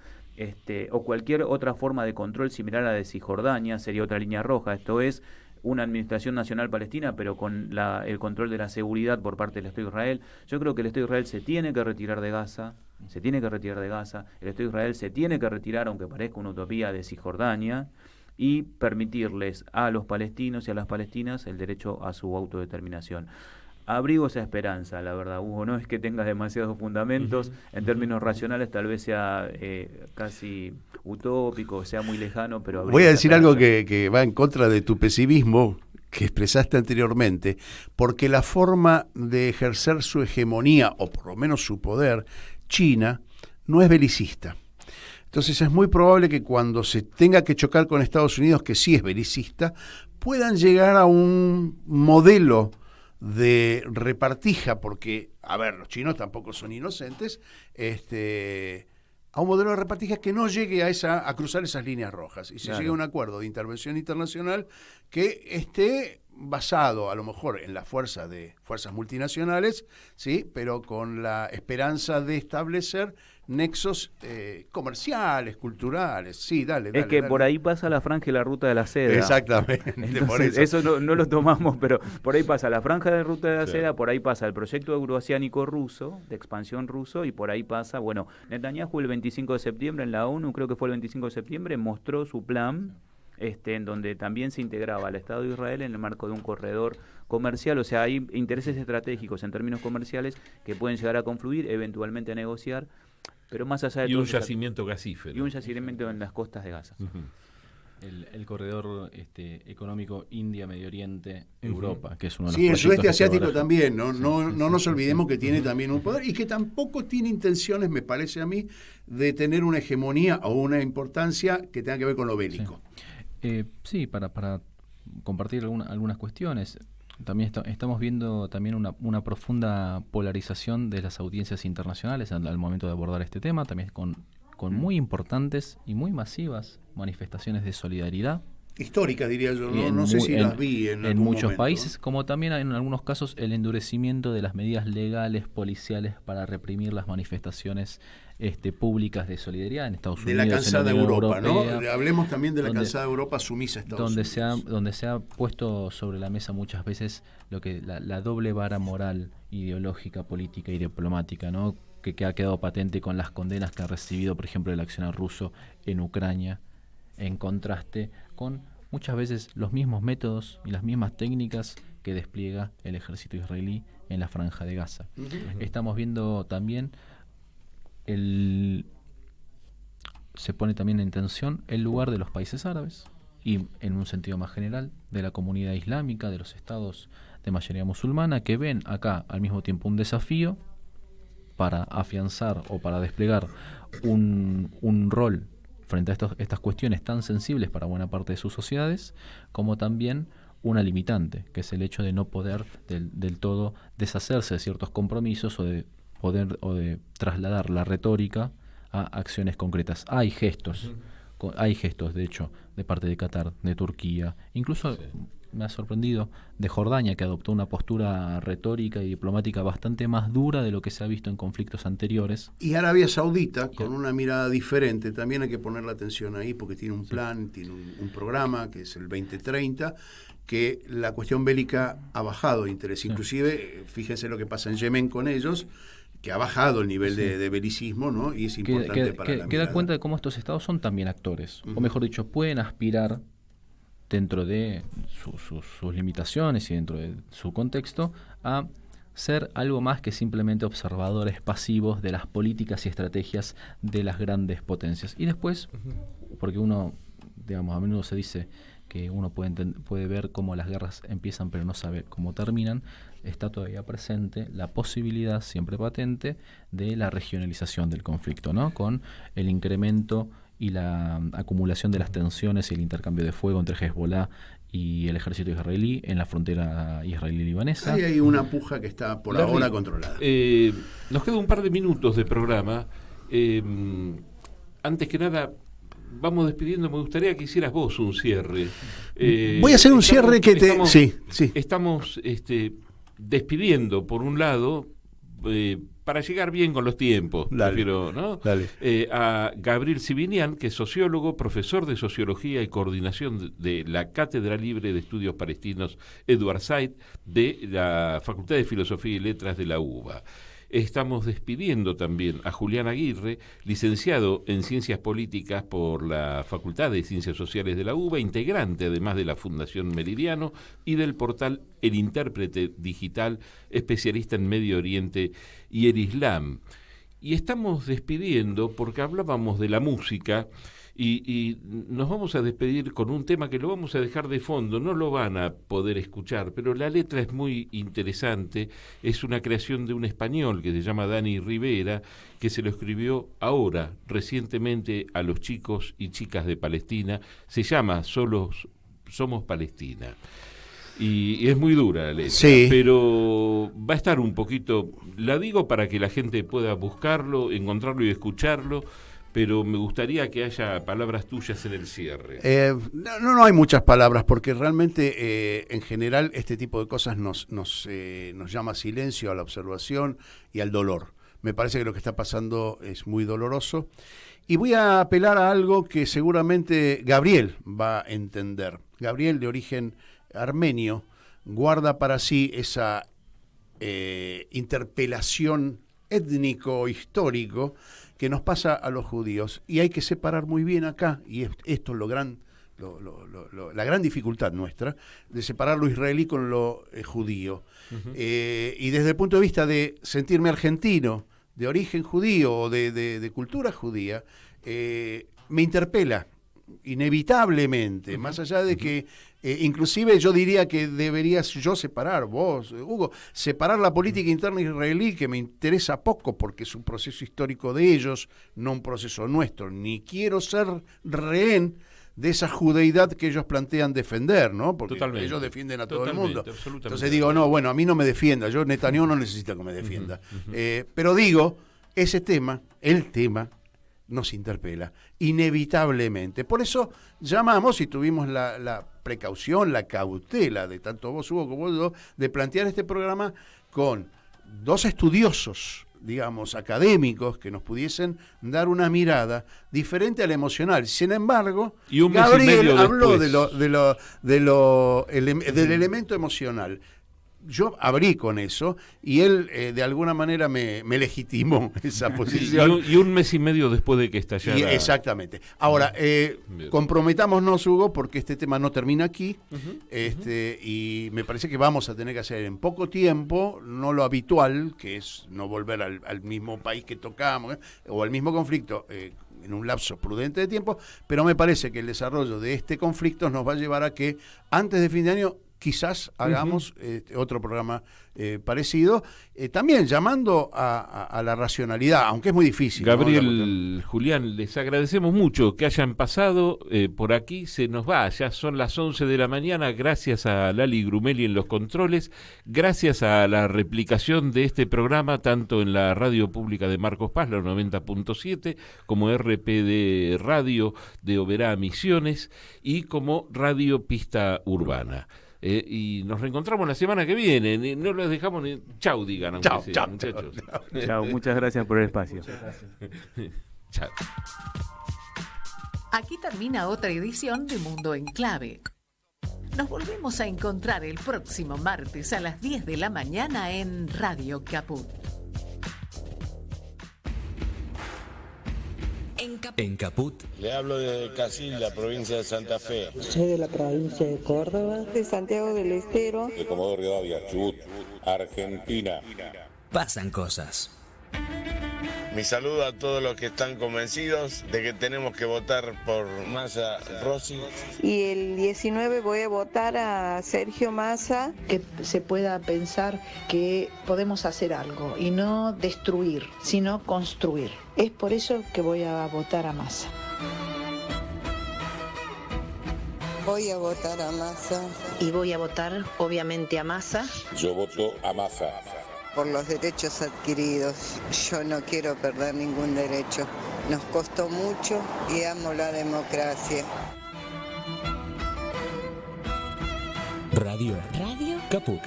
o cualquier otra forma de control similar a la de Cisjordania sería otra línea roja. Esto es una administración nacional palestina, pero con el control de la seguridad por parte del Estado de Israel. Yo creo que el Estado de Israel se tiene que retirar de Gaza, el Estado de Israel se tiene que retirar, aunque parezca una utopía, de Cisjordania, y permitirles a los palestinos y a las palestinas el derecho a su autodeterminación. Abrigo esa esperanza, la verdad, Hugo, no es que tengas demasiados fundamentos, en términos racionales tal vez sea casi utópico, sea muy lejano, pero... Voy a decir algo que va en contra de tu pesimismo que expresaste anteriormente, porque la forma de ejercer su hegemonía, o por lo menos su poder, China, no es belicista. Entonces es muy probable que cuando se tenga que chocar con Estados Unidos, que sí es belicista, puedan llegar a un modelo de repartija, porque, a ver, los chinos tampoco son inocentes, a un modelo de repartija que no llegue a cruzar esas líneas rojas y se llegue a un acuerdo de intervención internacional que esté basado a lo mejor en la fuerza de fuerzas multinacionales, sí, pero con la esperanza de establecer nexos comerciales, culturales. Sí, dale. Es que por ahí pasa la franja y la ruta de la seda. Exactamente. Entonces, por eso no lo tomamos, pero por ahí pasa la franja de ruta de la seda, por ahí pasa el proyecto euroasiánico ruso, de expansión ruso, y por ahí pasa, bueno, Netanyahu el 25 de septiembre en la ONU, creo que fue el 25 de septiembre, mostró su plan, en donde también se integraba al Estado de Israel en el marco de un corredor comercial. O sea, hay intereses estratégicos en términos comerciales que pueden llegar a confluir, eventualmente a negociar, pero más allá de y un yacimiento gasífero. Y un yacimiento en las costas de Gaza. El corredor económico India, Medio Oriente, Europa, que es uno de los proyectos. Sí, el sudeste asiático también, no nos olvidemos que tiene también un poder y que tampoco tiene intenciones, me parece a mí, de tener una hegemonía o una importancia que tenga que ver con lo bélico. Sí, para compartir algunas cuestiones. También estamos viendo también una profunda polarización de las audiencias internacionales al momento de abordar este tema, también con muy importantes y muy masivas manifestaciones de solidaridad. Históricas, diría yo, no sé si las vi en muchos momento. países, como también en algunos casos el endurecimiento de las medidas legales, policiales para reprimir las manifestaciones públicas de solidaridad en Estados Unidos. De la cansada en la Unión Europa, Europea, ¿no? Hablemos también de la cansada Europa sumisa a Estados Unidos. Donde se ha puesto sobre la mesa muchas veces lo que la doble vara moral, ideológica, política y diplomática, ¿no? Que ha quedado patente con las condenas que ha recibido, por ejemplo, el accionar ruso en Ucrania, en contraste con muchas veces los mismos métodos y las mismas técnicas que despliega el ejército israelí en la franja de Gaza. Estamos viendo también se pone también en tensión el lugar de los países árabes y, en un sentido más general, de la comunidad islámica, de los estados de mayoría musulmana, que ven acá al mismo tiempo un desafío para afianzar o para desplegar un rol frente a estas cuestiones tan sensibles para buena parte de sus sociedades, como también una limitante, que es el hecho de no poder del todo deshacerse de ciertos compromisos o de trasladar la retórica a acciones concretas. Hay gestos, de hecho, de parte de Qatar, de Turquía, incluso me ha sorprendido, de Jordania, que adoptó una postura retórica y diplomática bastante más dura de lo que se ha visto en conflictos anteriores. Y Arabia Saudita, con una mirada diferente, también hay que poner la atención ahí, porque tiene un plan, tiene un programa, que es el 2030, que la cuestión bélica ha bajado de interés. Inclusive, fíjense lo que pasa en Yemen con ellos, que ha bajado el nivel de belicismo, ¿no? Y es importante para la que da cuenta de cómo estos estados son también actores, o mejor dicho, pueden aspirar dentro de sus limitaciones y dentro de su contexto, a ser algo más que simplemente observadores pasivos de las políticas y estrategias de las grandes potencias. Y después, porque uno, digamos, a menudo se dice que uno puede ver cómo las guerras empiezan pero no sabe cómo terminan, está todavía presente la posibilidad, siempre patente, de la regionalización del conflicto, ¿no? Con el incremento y la acumulación de las tensiones y el intercambio de fuego entre Hezbollah y el ejército israelí en la frontera israelí-libanesa. Ahí hay una puja que está por ahora controlada. Nos queda un par de minutos de programa. Antes que nada, vamos despidiendo. Me gustaría que hicieras vos un cierre. Voy a hacer un cierre que te... Estamos despidiendo, por un lado, para llegar bien con los tiempos, prefiero, ¿no? A Gabriel Sibinian, que es sociólogo, profesor de Sociología y Coordinación de la Cátedra Libre de Estudios Palestinos Edward Said de la Facultad de Filosofía y Letras de la UBA. Estamos despidiendo también a Julián Aguirre, licenciado en Ciencias Políticas por la Facultad de Ciencias Sociales de la UBA, integrante además de la Fundación Meridiano y del portal El Intérprete Digital, especialista en Medio Oriente y el Islam. Y estamos despidiendo porque hablábamos de la música y nos vamos a despedir con un tema que lo vamos a dejar de fondo, no lo van a poder escuchar, pero la letra es muy interesante, es una creación de un español que se llama Dani Rivera, que se lo escribió ahora, recientemente, a los chicos y chicas de Palestina, se llama Somos Palestina. Y es muy dura la letra, pero va a estar un poquito, la digo para que la gente pueda buscarlo, encontrarlo y escucharlo, pero me gustaría que haya palabras tuyas en el cierre. No hay muchas palabras, porque realmente en general este tipo de cosas nos llama silencio a la observación y al dolor. Me parece que lo que está pasando es muy doloroso. Y voy a apelar a algo que seguramente Gabriel va a entender. Gabriel, de origen armenio, guarda para sí esa interpelación étnico-histórico que nos pasa a los judíos, y hay que separar muy bien acá, y esto es la gran dificultad nuestra, de separar lo israelí con lo judío. Y desde el punto de vista de sentirme argentino, de origen judío o de cultura judía, me interpela inevitablemente, más allá de que inclusive yo diría que deberías yo separar, vos, Hugo, separar la política interna israelí, que me interesa poco porque es un proceso histórico de ellos, no un proceso nuestro, ni quiero ser rehén de esa judeidad que ellos plantean defender, ¿no? Porque ellos defienden a todo el mundo. Entonces digo, no, bueno, a mí no me defienda, yo Netanyahu no necesita que me defienda. Pero digo, ese tema, el tema, nos interpela inevitablemente. Por eso llamamos y tuvimos la precaución, la cautela de tanto vos, Hugo, como yo, de plantear este programa con dos estudiosos, digamos, académicos, que nos pudiesen dar una mirada diferente a la emocional. Sin embargo, Gabriel habló del elemento emocional. Yo abrí con eso y él de alguna manera me legitimó esa posición. Y un mes y medio después de que estallara. Exactamente. Ahora, comprometámonos, Hugo, porque este tema no termina aquí, y me parece que vamos a tener que hacer en poco tiempo, no lo habitual, que es no volver al mismo país que tocamos, o al mismo conflicto, en un lapso prudente de tiempo, pero me parece que el desarrollo de este conflicto nos va a llevar a que antes de fin de año quizás hagamos otro programa parecido, también llamando a la racionalidad, aunque es muy difícil. Gabriel, Julián, les agradecemos mucho que hayan pasado por aquí. Se nos va, ya son las 11 de la mañana, gracias a Lali Grumeli en los controles, gracias a la replicación de este programa, tanto en la radio pública de Marcos Paz, la 90.7, como RPD Radio de Oberá Misiones y como Radio Pista Urbana. Y nos reencontramos la semana que viene. No los dejamos ni... Chau, digan. Chau, muchachos. Chau, muchas gracias por el espacio. Chao. Aquí termina otra edición de Mundo en Clave. Nos volvemos a encontrar el próximo martes a las 10 de la mañana en Radio Caput. En Caput. Le hablo de Casil, la provincia de Santa Fe. Soy de la provincia de Córdoba. De Santiago del Estero. De Comodoro Rivadavia, Chubut, Argentina. Pasan cosas. Mi saludo a todos los que están convencidos de que tenemos que votar por Massa Rossi. Y el 19 voy a votar a Sergio Massa. Que se pueda pensar que podemos hacer algo y no destruir, sino construir. Es por eso que voy a votar a Massa. Voy a votar a Massa. Y voy a votar, obviamente, a Massa. Yo voto a Massa. Por los derechos adquiridos. Yo no quiero perder ningún derecho. Nos costó mucho y amo la democracia. Radio Caput.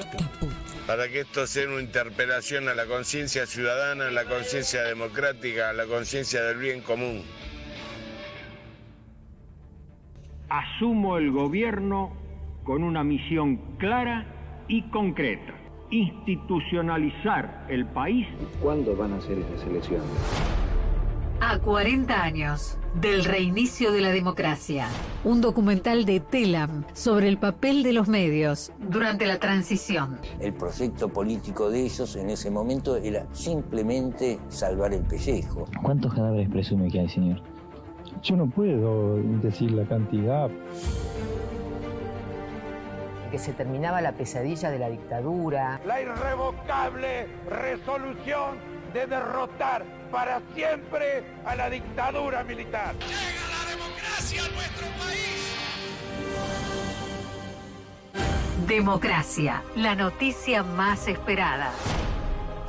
Para que esto sea una interpelación a la conciencia ciudadana, a la conciencia democrática, a la conciencia del bien común. Asumo el gobierno con una misión clara y concreta. Institucionalizar el país. ¿Cuándo van a ser esas elecciones? A 40 años del reinicio de la democracia. Un documental de Telam sobre el papel de los medios durante la transición. El proyecto político de ellos en ese momento era simplemente salvar el pellejo. ¿Cuántos cadáveres presume que hay, señor? Yo no puedo decir la cantidad. Que se terminaba la pesadilla de la dictadura. La irrevocable resolución de derrotar para siempre a la dictadura militar. ¡Llega la democracia a nuestro país! Democracia, la noticia más esperada.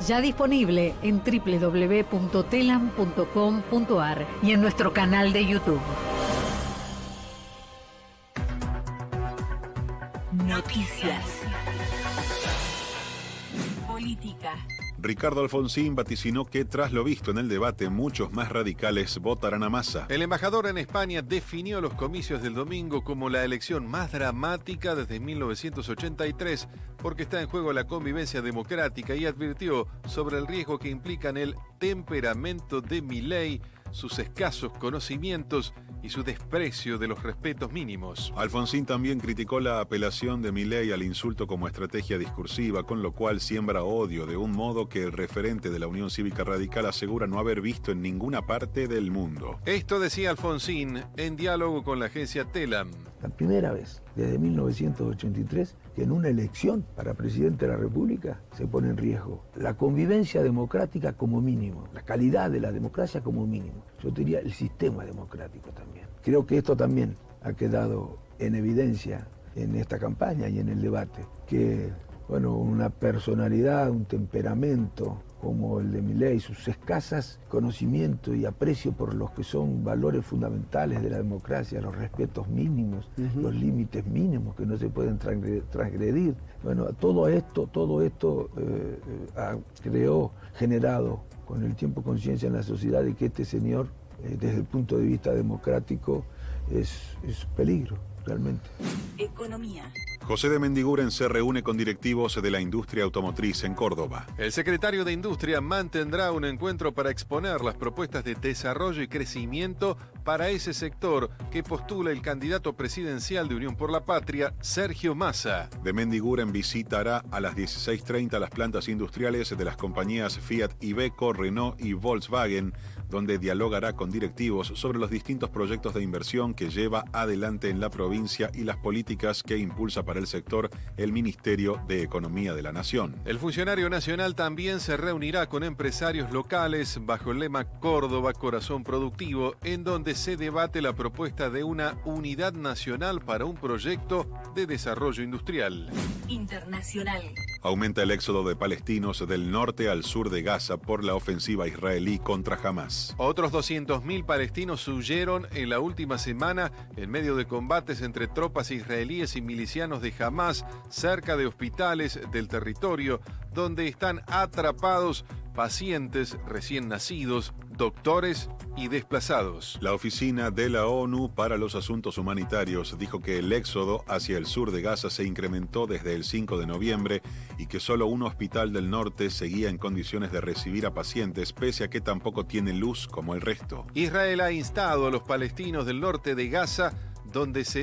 Ya disponible en www.telam.com.ar y en nuestro canal de YouTube. Noticias. Política. Ricardo Alfonsín vaticinó que tras lo visto en el debate, muchos más radicales votarán a Massa. El embajador en España definió los comicios del domingo como la elección más dramática desde 1983 porque está en juego la convivencia democrática y advirtió sobre el riesgo que implican el temperamento de Milei, sus escasos conocimientos y su desprecio de los respetos mínimos. Alfonsín también criticó la apelación de Milei al insulto como estrategia discursiva, con lo cual siembra odio de un modo que el referente de la Unión Cívica Radical asegura no haber visto en ninguna parte del mundo. Esto decía Alfonsín en diálogo con la agencia Telam. La primera vez desde 1983 que en una elección para presidente de la República se pone en riesgo la convivencia democrática como mínimo, la calidad de la democracia como mínimo. Yo diría el sistema democrático también. Creo que esto también ha quedado en evidencia en esta campaña y en el debate, que una personalidad, un temperamento como el de Milei, sus escasas conocimientos y aprecio por los que son valores fundamentales de la democracia, los respetos mínimos, los límites mínimos que no se pueden transgredir. Todo esto generado con el tiempo conciencia en la sociedad de que este señor, desde el punto de vista democrático, es peligro, realmente. Economía. José de Mendiguren se reúne con directivos de la industria automotriz en Córdoba. El secretario de Industria mantendrá un encuentro para exponer las propuestas de desarrollo y crecimiento para ese sector que postula el candidato presidencial de Unión por la Patria, Sergio Massa. De Mendiguren visitará a las 16:30 las plantas industriales de las compañías Fiat, Iveco, Renault y Volkswagen donde dialogará con directivos sobre los distintos proyectos de inversión que lleva adelante en la provincia y las políticas que impulsa para el sector el Ministerio de Economía de la Nación. El funcionario nacional también se reunirá con empresarios locales bajo el lema Córdoba Corazón Productivo, en donde se debate la propuesta de una unidad nacional para un proyecto de desarrollo industrial. Internacional. Aumenta el éxodo de palestinos del norte al sur de Gaza por la ofensiva israelí contra Hamás. Otros 200.000 palestinos huyeron en la última semana en medio de combates entre tropas israelíes y milicianos de Hamás cerca de hospitales del territorio, donde están atrapados pacientes recién nacidos, doctores y desplazados. La Oficina de la ONU para los Asuntos Humanitarios dijo que el éxodo hacia el sur de Gaza se incrementó desde el 5 de noviembre y que solo un hospital del norte seguía en condiciones de recibir a pacientes, pese a que tampoco tiene luz como el resto. Israel ha instado a los palestinos del norte de Gaza, donde se